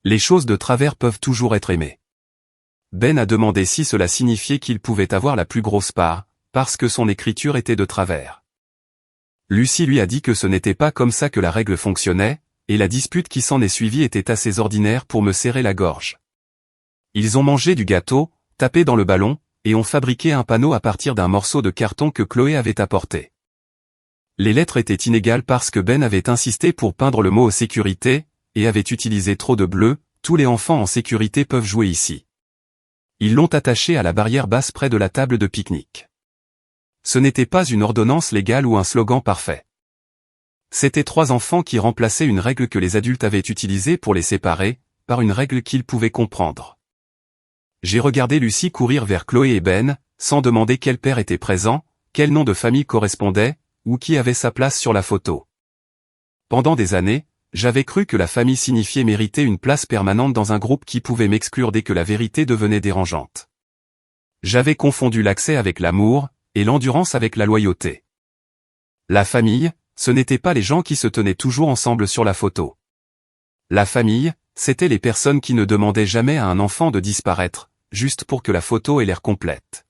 Les choses de travers peuvent toujours être aimées. Ben a demandé si cela signifiait qu'il pouvait avoir la plus grosse part, parce que son écriture était de travers. Lucie lui a dit que ce n'était pas comme ça que la règle fonctionnait, et la dispute qui s'en est suivie était assez ordinaire pour me serrer la gorge. Ils ont mangé du gâteau, tapé dans le ballon, et ont fabriqué un panneau à partir d'un morceau de carton que Chloé avait apporté. Les lettres étaient inégales parce que Ben avait insisté pour peindre le mot « sécurité » et avait utilisé trop de bleu, tous les enfants en sécurité peuvent jouer ici. Ils l'ont attaché à la barrière basse près de la table de pique-nique. Ce n'était pas une ordonnance légale ou un slogan parfait. C'étaient 3 enfants qui remplaçaient une règle que les adultes avaient utilisée pour les séparer, par une règle qu'ils pouvaient comprendre. J'ai regardé Lucie courir vers Chloé et Ben, sans demander quel père était présent, quel nom de famille correspondait, ou qui avait sa place sur la photo. Pendant des années, j'avais cru que la famille signifiait mériter une place permanente dans un groupe qui pouvait m'exclure dès que la vérité devenait dérangeante. J'avais confondu l'accès avec l'amour, et l'endurance avec la loyauté. La famille, ce n'était pas les gens qui se tenaient toujours ensemble sur la photo. La famille, c'étaient les personnes qui ne demandaient jamais à un enfant de disparaître, juste pour que la photo ait l'air complète.